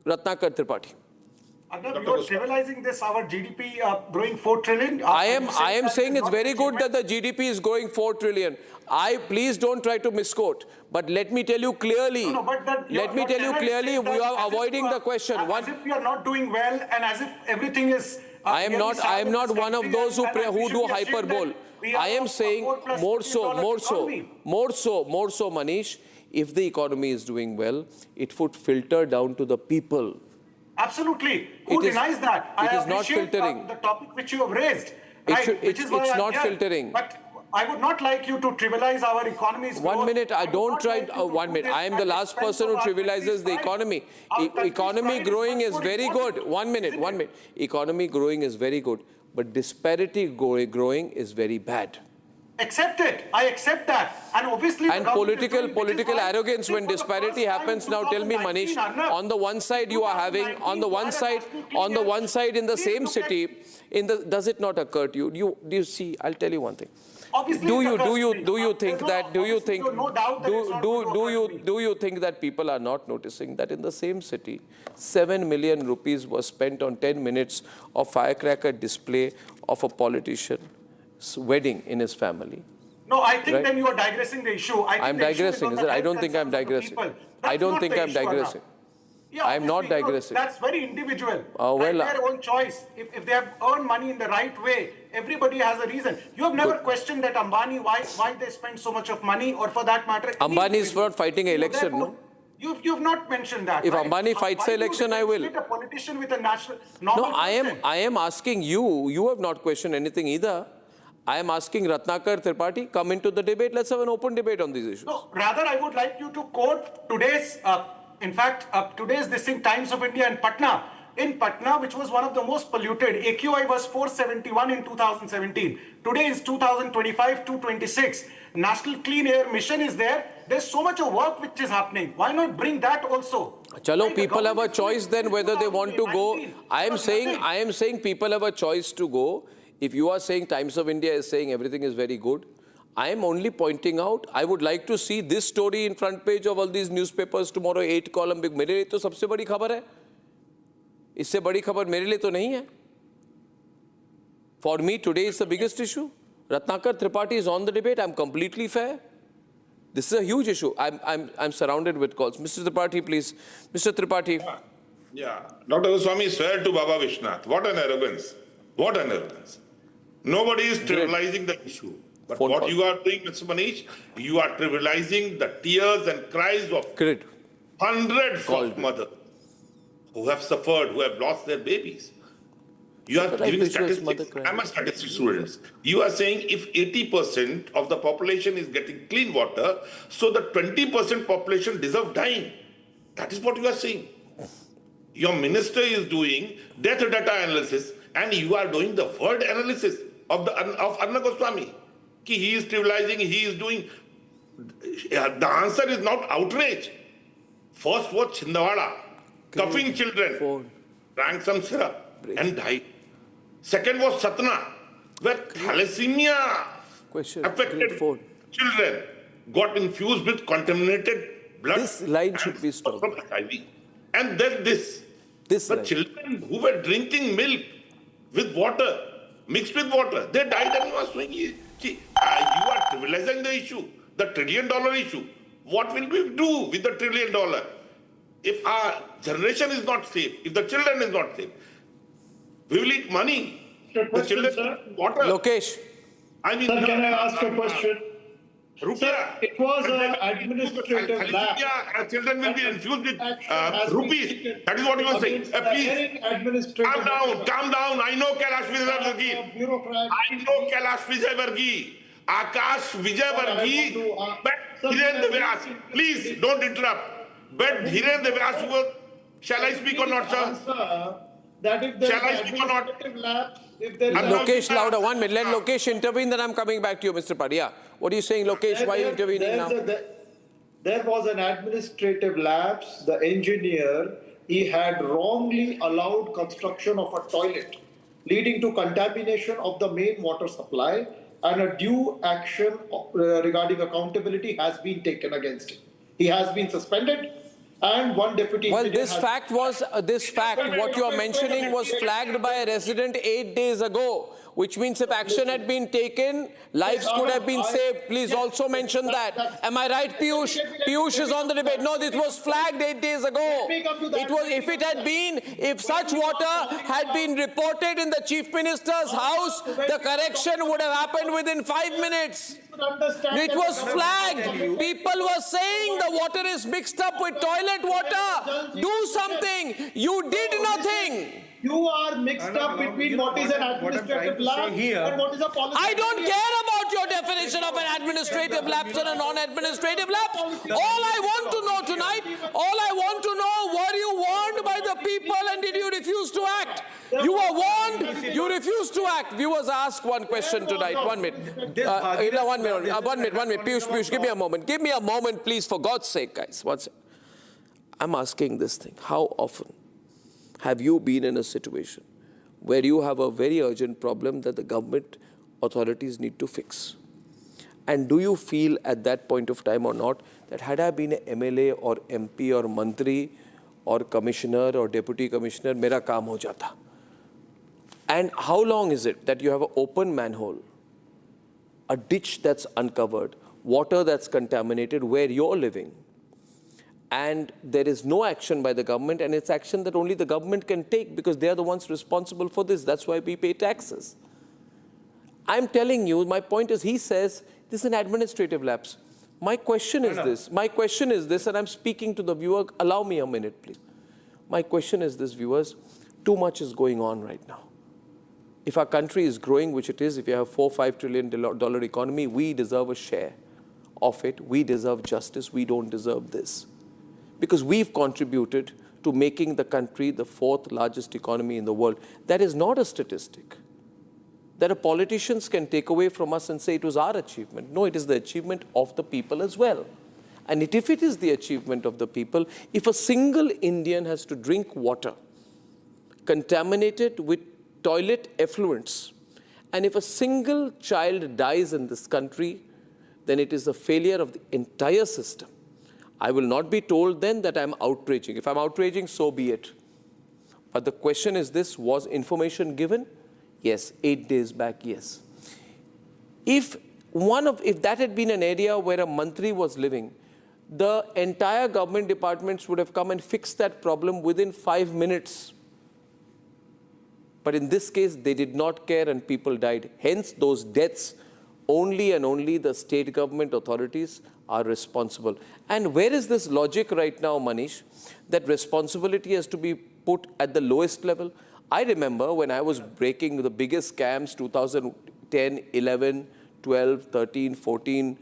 Ratnakar Tripathi. Arnab, you are trivializing this, our GDP growing 4 trillion. I am saying it's very good that the GDP is growing 4 trillion. Please don't try to misquote. But let me tell you clearly. We are avoiding the question. As if we are not doing well and as if everything is. I am not one of those who do hyperbole. I am saying more so, Manish, if the economy is doing well, it would filter down to the people. Absolutely. Who denies that? It is not filtering. The topic which you have raised. It's not filtering. But I would not like you to trivialize our economy's growth. 1 minute, I don't try. 1 minute. I am the last person who trivializes the economy. Economy growing is very good. 1 minute. Economy growing is very good. But disparity growing is very bad. Accept it. I accept that. And obviously, and political arrogance when disparity happens. Now tell me, Manish, on the one side you are having, on the one side in the same city, does it not occur to you? Do you see? I'll tell you one thing. Do you think that people are not noticing that in the same city, 7 million rupees was spent on 10 minutes of firecracker display of a politician? wedding in his family. No, I think Right. then you are digressing the issue. I think I'm the issue digressing, on is the it? I health don't think I'm concerns of the digressing. people. I That's don't not think the I'm issue, Arnab. digressing. Yeah, I'm not obviously, digressing. That's very individual. Oh, well, That's their own choice. If they have earned money in the right way, everybody has a reason. You have never questioned that Ambani, why they spend so much of money, or for that matter, any Ambani is individual. not fighting an election, Therefore, no? You've not mentioned that. If right? Ambani fights Why the do you election, I will. differentiate a politician with a national No, normal person? I am asking you. You have not questioned anything either. I am asking Ratnakar Tripathi, come into the debate. Let's have an open debate on these issues. No, rather I would like you to quote today's, today's this thing, Times of India in Patna. In Patna, which was one of the most polluted, AQI was 471 in 2017. Today is 2025, 226. National Clean Air Mission is there. There's so much of work which is happening. Why not bring that also? Chalo, people have a choice then whether they want to go. I am saying people have a choice to go. If you are saying Times of India is saying everything is very good, I am only pointing out, I would like to see this story in front page of all these newspapers tomorrow, 8 column big. मेरे लिए तो सबसे बड़ी खबर है. इससे बड़ी खबर मेरे लिए तो नहीं है. For me, today is the biggest issue. Ratnakar Tripathi is on the debate. I'm completely fair. This is a huge issue. I'm surrounded with calls. Mr. Tripathi, please. Mr. Tripathi. Yeah. Dr. Goswami, swear to Baba Vishnath. What an arrogance. What an arrogance. Nobody is trivializing the issue. But Phone what call. you are doing, Mr. Manish, you are trivializing the tears and cries of hundreds of mothers who have suffered, who have lost their babies. You are giving statistics. I'm a statistics student. You are saying if 80% of the population is getting clean water, so the 20% population deserve dying. That is what you are saying. Your minister is doing death data analysis, and you are doing the word analysis of Arnab Goswami. He is trivializing, he is doing. The answer is not outrage. First was Chindawada, cuffing children, drank some syrup and died. Second was Satna, where thalassemia affected children got infused with contaminated blood. This line should be stopped. From HIV. And then this. The children who were drinking milk with water, mixed with water, they died, and you are saying, you are trivializing the issue, the $1 trillion issue. What will we do with the $1 trillion? If our generation is not safe, if the children is not safe, we will eat money. The children water. Lokesh. I mean, sir, can I ask a question? Sir, it was an administrative lapse. Children will be infused with rupees. That is what you are saying. Please, calm down. I know Kailash Vijay Varghese. I know Kailash Vijay Varghese. Akash Vijay Varghese. But Dhirendra Vyas. Please, don't interrupt. But Dhirendra Vyas, shall I speak or not, sir? That if there Shall I speak or not? lapse, if there is Lokesh, louder. 1 minute. Let Lokesh intervene, then I'm coming back to you, Mr. Padia. What are you saying, Lokesh? Why are you intervening now? There was an administrative lapse. The engineer, he had wrongly allowed construction of a toilet, leading to contamination of the main water supply, and a due action regarding accountability has been taken against him. He has been suspended, and one deputy. Well, this fact, what you are mentioning, was flagged by a resident 8 days ago, which means if action had been taken, lives could have been saved. Please also mention that. Am I right, Piyush? Piyush is on the debate. No, this was flagged 8 days ago. It was, if such water had been reported in the Chief Minister's house, the correction would have happened within 5 minutes. It was flagged. People were saying the water is mixed up with toilet water. Do something. You did nothing. You are mixed up between what is an administrative lapse and what is a policy. I don't care about your definition of an administrative lapse and a non-administrative lapse. All I want to know tonight, were you warned by the people and did you refuse to act? You were warned, you refused to act. Viewers ask one question tonight. 1 minute. 1 minute. Piyush, give me a moment. Give me a moment, please, for God's sake, guys. 1 second. I'm asking this thing. How often have you been in a situation where you have a very urgent problem that the government authorities need to fix? And do you feel at that point of time or not that had I been an MLA or MP or Mantri or Commissioner or Deputy Commissioner, mera kaam ho jata? And how long is it that you have an open manhole a ditch that's uncovered, water that's contaminated where you're living, and there is no action by the government, and it's action that only the government can take because they are the ones responsible for this. That's why we pay taxes. I'm telling you, my point is, he says this is an administrative lapse. My question is this, and I'm speaking to the viewer. Allow me a minute, please. My question is this, viewers, too much is going on right now. If our country is growing, which it is, if you have $4-5 trillion economy, we deserve a share of it. We deserve justice. We don't deserve this. Because we've contributed to making the country the 4th largest economy in the world. That is not a statistic that politicians can take away from us and say it was our achievement. No, it is the achievement of the people as well. And if it is the achievement of the people, if a single Indian has to drink water contaminated with toilet effluents, and if a single child dies in this country, then it is a failure of the entire system. I will not be told then that I'm outraging. If I'm outraging, so be it. But the question is this, was information given? Yes. 8 days back, yes. If that had been an area where a mantri was living, the entire government departments would have come and fixed that problem within 5 minutes. But in this case, they did not care and people died. Hence, those deaths, only and only the state government authorities are responsible. And where is this logic right now, Manish, that responsibility has to be put at the lowest level? I remember when I was breaking the biggest scams, 2010, 11, 12, 13, 14,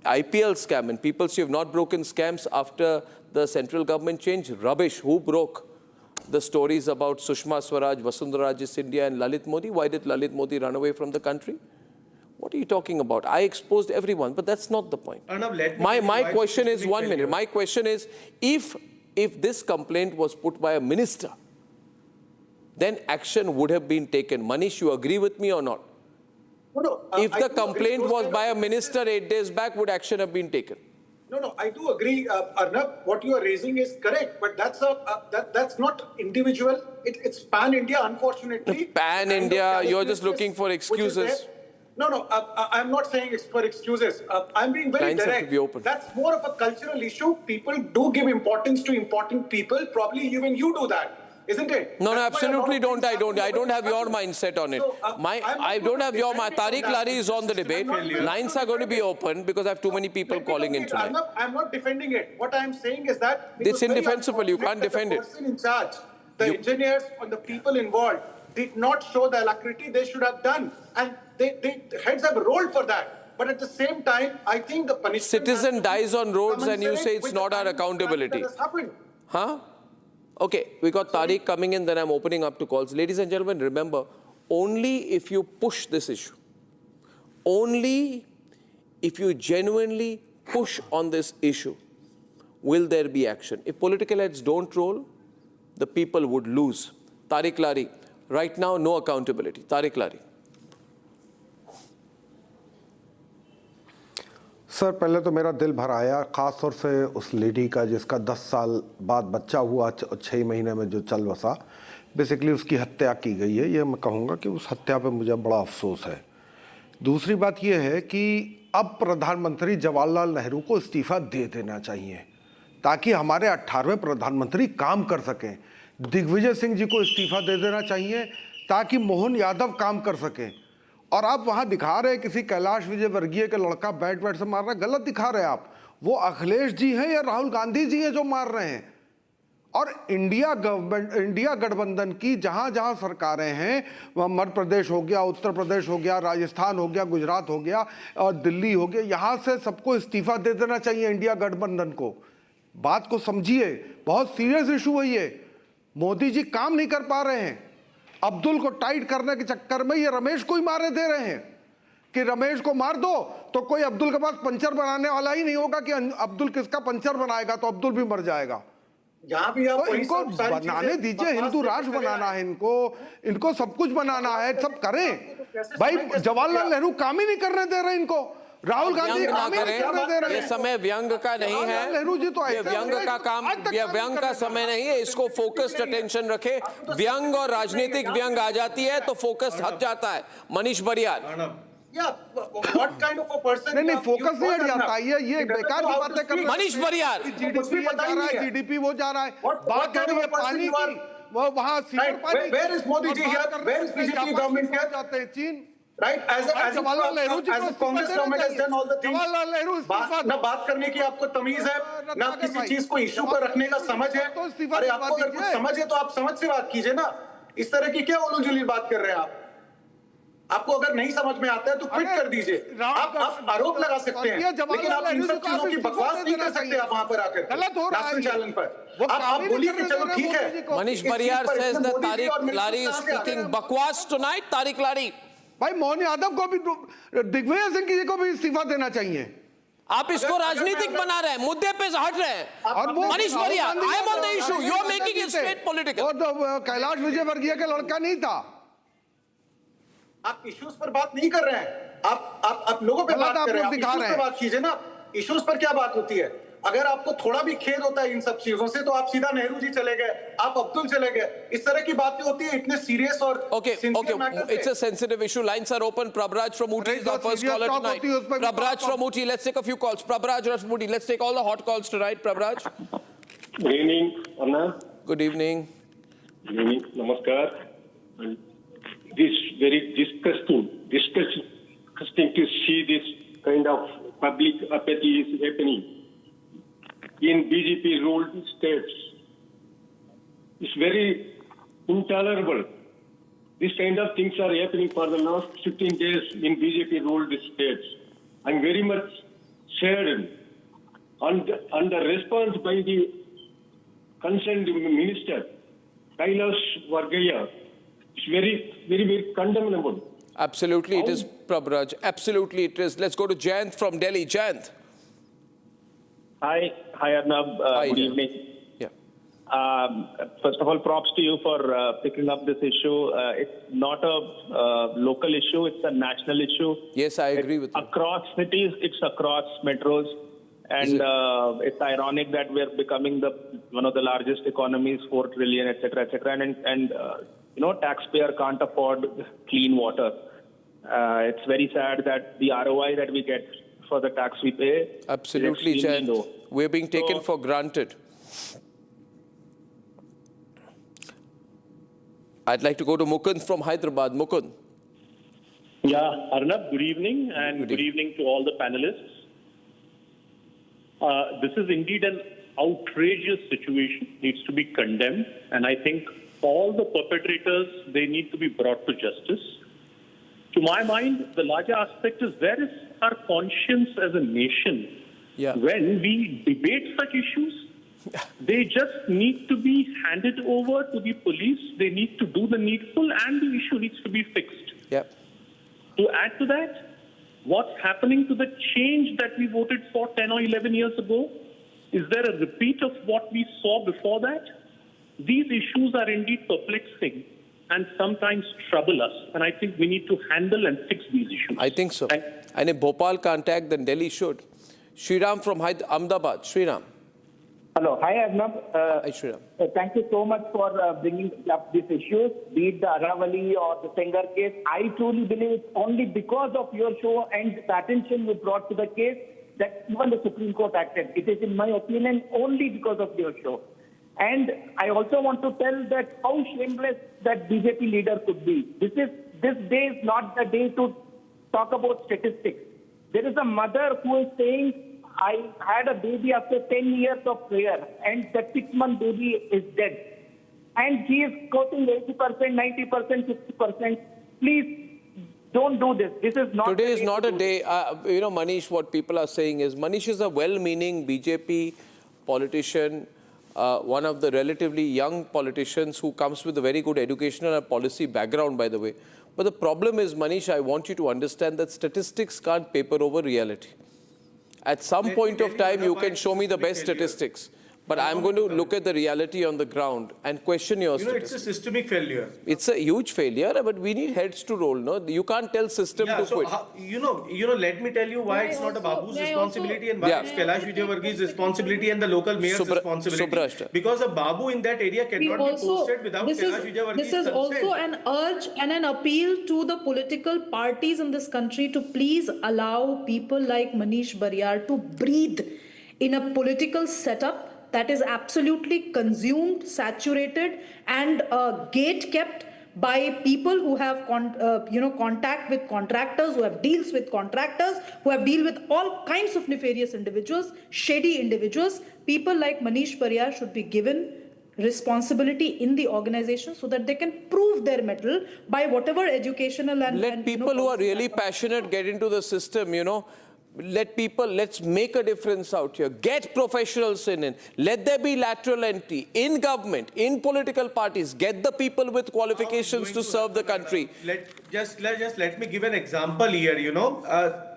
IPL scam, and people say you have not broken scams after the central government change. Rubbish. Who broke? The stories about Sushma Swaraj, Vasundhara Raje Scindia and Lalit Modi. Why did Lalit Modi run away from the country? What are you talking about? I exposed everyone, but that's not the point. My question is, 1 minute. My question is, if this complaint was put by a minister, then action would have been taken. Manish, you agree with me or not? No, if the complaint was by a minister 8 days back, would action have been taken? No, I do agree, Arnab. What you are raising is correct, but that's not individual. It's pan-India, unfortunately. Pan-India, you're just looking for excuses. No, I'm not saying it's for excuses. I'm being very direct. That's more of a cultural issue. People do give importance to important people. Probably even you do that. Isn't it? No, absolutely don't. I don't have your mindset on it. I don't have your mind. Tariq Lari is on the debate. Lines are going to be open because I have too many people calling in tonight. I'm not defending it. What I'm saying is that it's indefensible. You can't defend it. The person in charge, the engineers and the people involved did not show the alacrity they should have done, and they heads have rolled for that. But at the same time, I think the punishment. Citizen dies on roads, and you say it's not our accountability. Huh? Okay, we got Tariq coming in, then I'm opening up to calls. Ladies and gentlemen, remember, only if you push this issue, only if you genuinely push on this issue, will there be action. If political heads don't roll, the people would lose. Tariq Lari, right now, no accountability. Tariq Lari. Sir पहले तो मेरा दिल भर आया, ख़ास तौर से उस लेडी का जिसका 10 साल बाद बच्चा हुआ 6 महीने में जो चल बसा, बेसिकली उसकी हत्या की गई है। ये मैं कहूँगा कि उस हत्या पे मुझे बड़ा अफसोस है। दूसरी बात ये है कि अब प्रधानमंत्री जवाहरलाल नेहरू को इस्तीफ़ा दे देना चाहिए ताकि हमारे 18वें प्रधानमंत्री काम कर सकें। दिग्विजय सिंह जी को इस्तीफ़ा दे देना चाहिए ताकि मोहन यादव काम कर सकें। और आप वहाँ दिखा रहे हैं किसी कैलाश विजयवर्गीय का लड़का बैट से मार रहा है, गलत दिखा रहे हैं आप। वो अखिलेश जी हैं या राहुल गांधी जी हैं जो मार रहे हैं। और इंडिया गठबंधन की जहाँ जहाँ सरकारें हैं, वहाँ मध्य प्रदेश हो गया, उत्तर प्रदेश हो गया, राजस्थान हो गया, गुजरात हो गया और दिल्ली हो गया, यहाँ से सबको इस्तीफा दे देना चाहिए इंडिया गठबंधन को। बात को समझिए, बहुत सीरियस इशू है ये। मोदी जी काम नहीं कर पा रहे हैं। अब्दुल को टाइट करने के चक्कर में ये रमेश को ही मारे दे रहे हैं कि रमेश को मार दो तो कोई अब्दुल के पास पंचर बनाने वाला ही नहीं होगा कि अब्दुल किसका पंचर बनाएगा, तो अब्दुल भी मर जाएगा। यहाँ भी तो इनको बनाने दीजिए, हिंदू राष्ट्र बनाना है इनको सब कुछ बनाना है, सब करें भाई। जवाहरलाल नेहरू काम ही नहीं करने दे रहे इनको, राहुल गांधी काम ही नहीं करने दे रहे। ये समय व्यंग का नहीं है, नेहरू जी तो ये व्यंग का काम, ये व्यंग का समय नहीं है। इसको फोकस्ड अटेंशन रखे। व्यंग और राजनीतिक व्यंग आ जाती है तो फोकस हट जाता है। मनीष बरियार। Yeah, what kind of a person? नहीं फोकस नहीं हट जाता, ये बेकार की बातें कर रहे हैं। मनीष बरियार, जीडीपी ये जा रहा है, जीडीपी वो जा रहा है, बात हो रही है पानी की, वो वहाँ सीवर पानी। Where is Modi ji here? Where is BJP government here? जाते हैं चीन। Right, as Jawaharlal Nehru ji as को a Congress government has done all the things. Jawaharlal Nehru ना बात करने की आपको तमीज है, ना किसी चीज को इशू पर रखने का समझ है। अरे आपको अगर कुछ समझ है तो आप समझ से बात कीजिए ना। इस तरह की क्या उलझुली बात कर रहे हैं आप? आपको अगर नहीं समझ में आता है तो क्विट कर दीजिए। आप आरोप लगा सकते हैं, लेकिन आप इन सब चीजों की बकवास नहीं कर सकते आप वहां पर आकर नेशनल चैनल पर। आप बोलिए कि चलो ठीक है। Manish Bariyar says that Tariq Lari is speaking bakwas tonight. Tariq Lari. भाई मोहन यादव को भी, दिग्विजय सिंह जी को भी इस्तीफा देना चाहिए। आप इसको राजनीतिक बना रहे हैं, मुद्दे पे हट रहे हैं। मनीष बरियार, I am on the issue. You are making it straight political. वो तो कैलाश विजयवर्गीय का लड़का नहीं था। आप इश्यूज पर बात नहीं कर रहे हैं, आप लोगों पे बात कर रहे हैं। आप इश्यूज पे बात कीजिए ना। इश्यूज पर क्या बात होती है? अगर आपको थोड़ा भी खेद होता है इन सब चीजों से तो आप सीधा नेहरू जी चले गए, आप अब्दुल चले गए। इस तरह की बातें होती है इतने सीरियस और Okay, it's a sensitive issue. Lines are open. Prabhraj from Ooty is our first caller tonight. Prabhraj from Ooty, let's take a few calls. Prabhraj from Ooty, let's take all the hot calls tonight. Prabhraj. Good evening, Arnab. Good evening. Good evening, namaskar. This very disgusting to see this kind of public apathy is happening in BJP-ruled states. It's very intolerable. These kind of things are happening for the last 15 days in BJP-ruled states. I'm very much saddened. And the response by the concerned minister, Kailash Vargaya, is very condemnable. Absolutely, it is, Prabhraj. Absolutely, it is. Let's go to Jayant from Delhi. Jayant. Hi, Arnab. Good evening. Yeah. First of all, props to you for picking up this issue. It's not a local issue; it's a national issue. Yes, I agree with you. Across cities, it's across metros, and it's ironic that we're becoming one of the largest economies, 4 trillion, etc., etc., and taxpayer can't afford clean water. It's very sad that the ROI that we get for the tax we pay. Absolutely, Jayant. We're being taken for granted. I'd like to go to Mukund from Hyderabad. Mukund. Yeah, Arnab, good evening, and good evening to all the panelists. This is indeed an outrageous situation, needs to be condemned, and I think all the perpetrators, they need to be brought to justice. To my mind, the larger aspect is where is our conscience as a nation when we debate such issues? They just need to be handed over to the police. They need to do the needful, and the issue needs to be fixed. Yep. To add to that, what's happening to the change that we voted for 10 or 11 years ago? Is there a repeat of what we saw before that? These issues are indeed perplexing and sometimes trouble us. And I think we need to handle and fix these issues. I think so. And if Bhopal can't act, then Delhi should. Shriram from Ahmedabad. Shriram. Hello. Hi, Arnab. Hi, Shriram. Thank you so much for bringing up these issues, be it the Aravali or the Sengar case. I truly believe it's only because of your show and the attention you brought to the case that even the Supreme Court acted. It is, in my opinion, only because of your show. And I also want to tell that how shameless that BJP leader could be. This day is not the day to talk about statistics. There is a mother who is saying, I had a baby after 10 years of prayer, and that 6-month baby is dead. And he is quoting 80%, 90%, 50%. Please don't do this. This is not. Today is not a day. Manish, what people are saying is, Manish is a well-meaning BJP politician, one of the relatively young politicians who comes with a very good educational and policy background, by the way. But the problem is, Manish, I want you to understand that statistics can't paper over reality. At some point of time, you can show me the best statistics. But I'm going to look at the reality on the ground and question your statistics. It's a systemic failure. It's a huge failure, but we need heads to roll. No, you can't tell system to quit. Let me tell you why it's not a Babu's responsibility and why it's Kailash Vijayavargi's responsibility and the local mayor's responsibility. Because a Babu in that area cannot be posted without Kailash Vijayavargi's This is also an urge and an appeal to the political parties in this country to please allow people like Manish Bariyar to breathe in a political setup that is absolutely consumed, saturated, and gate-kept by people who have contact with contractors, who have deals with contractors, who have deal with all kinds of nefarious individuals, shady individuals. People like Manish Bariyar should be given responsibility in the organization so that they can prove their mettle by whatever educational and... Let people who are really passionate get into the system, let's make a difference out here. Get professionals in. Let there be lateral entry in government, in political parties. Get the people with qualifications to serve the country. Let me give an example here,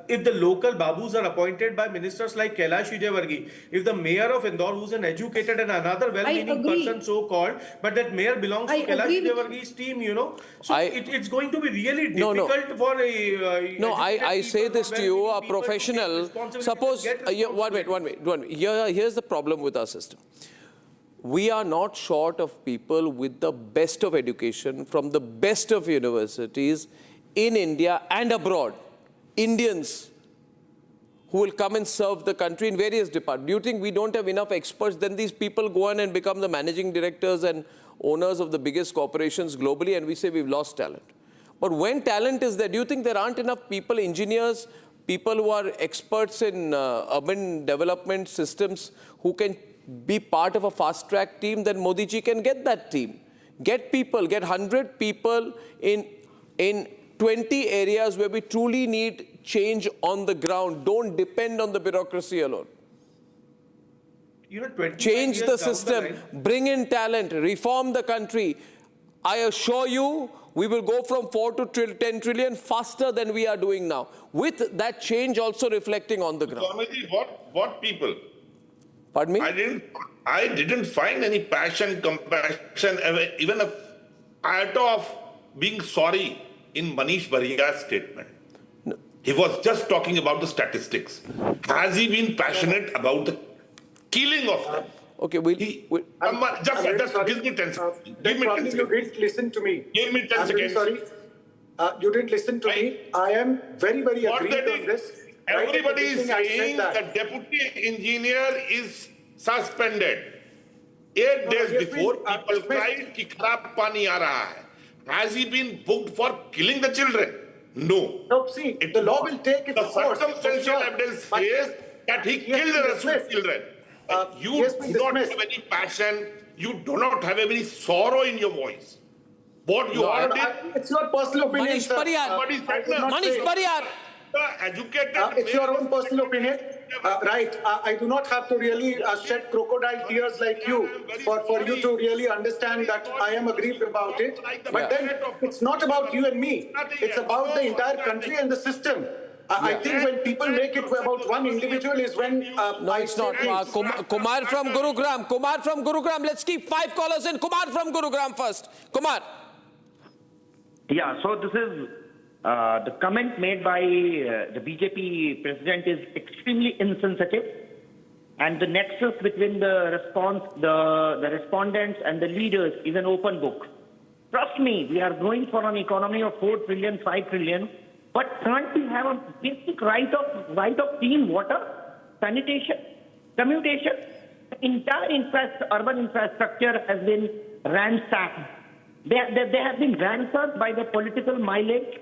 if the local Babus are appointed by ministers like Kailash Vijayavargi, if the mayor of Indore, who's an educated and another well-meaning person so-called, but that mayor belongs to Kailash Vijayavargi's team, so it's going to be really difficult for a... I say this to you, a professional, suppose, one minute. Here's the problem with our system. We are not short of people with the best of education from the best of universities in India and abroad. Indians who will come and serve the country in various departments. Do you think we don't have enough experts? Then these people go on and become the managing directors and owners of the biggest corporations globally, and we say we've lost talent. But when talent is there, do you think there aren't enough people, engineers, people who are experts in urban development systems who can be part of a fast-track team? Then Modi ji can get that team. Get people, get 100 people in 20 areas where we truly need change on the ground. Don't depend on the bureaucracy alone. Change the system, bring in talent, reform the country. I assure you, we will go from 4 to 10 trillion faster than we are doing now. With that change also reflecting on the ground. Swamiji, what people? Pardon me? I didn't find any passion, compassion, even an iota of being sorry in Manish Bariyar's statement. No. He was just talking about the statistics. Has he been passionate about the killing of them? Okay, just give me 10 seconds. Give me 10 seconds. You didn't listen to me. Give me 10 I'm seconds. really sorry. You didn't listen to me. I am very, very agreed on this. Everybody is saying that deputy engineer is suspended. 8 days before, people cried कि खराब पानी आ रहा है. Has he been booked for killing the children? No. No, see, the law will take its course. The circumstantial evidence says that he killed the rest of the children. You do not have any passion. You do not have any sorrow in your voice. What you are doing... It's your personal opinion, Manish Bariyar. Manish Bariyar. It's your own personal opinion. Right. I do not have to really shed crocodile tears like you for you to really understand that I am aggrieved about it. But then it's not about you and me. It's about the entire country and the system. I think when people make it about one individual is when... no, it's not. Kumar from Gurugram. Kumar from Gurugram. Let's keep 5 callers in. Kumar from Gurugram first. Kumar. Yeah, so this is... the comment made by the BJP president is extremely insensitive, and the nexus between the respondents and the leaders is an open book. Trust me, we are going for an economy of 4 trillion, 5 trillion, but can't we have a basic right of clean water, sanitation, commutation? The entire urban infrastructure has been ransacked. They have been ransacked by the political mileage.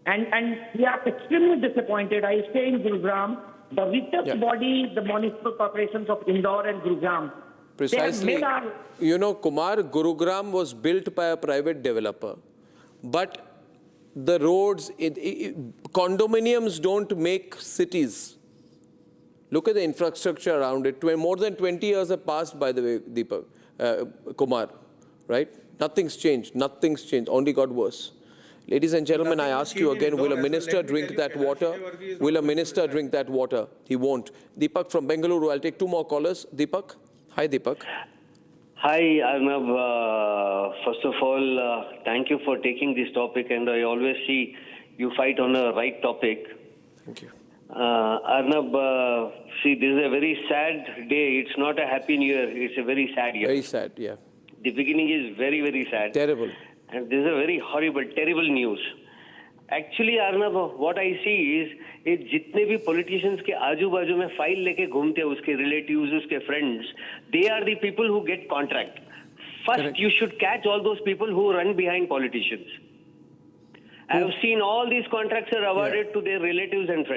And we are extremely disappointed. I stay in Gurugram. The richest body, the municipal corporations of Indore and Gurugram. Precisely. Kumar, Gurugram was built by a private developer. But the roads, condominiums don't make cities. Look at the infrastructure around it. More than 20 years have passed, by the way, Deepak, Kumar, right? Nothing's changed. Nothing's changed. Only got worse. Ladies and gentlemen, I ask you again, will a minister drink that water? Will a minister drink that water? He won't. Deepak from Bengaluru, I'll take 2 more callers. Deepak, Hi, Deepak. Hi, Arnab. First of all, thank you for taking this topic, and I always see you fight on a right topic. Thank you. Arnab, see, this is a very sad day. It's not a happy new year. It's a very sad year. Very sad, yeah. The beginning is very, very sad. Terrible. And this is a very horrible, terrible news. Actually, Arnab, what I see is, ये जितने भी politicians के आजू बाजू में file लेके घूमते हैं, उसके relatives, उसके friends, they are the people who get contract. First, Correct. you should catch all those people who run behind politicians. I have seen all these contracts are awarded to their relatives and friends.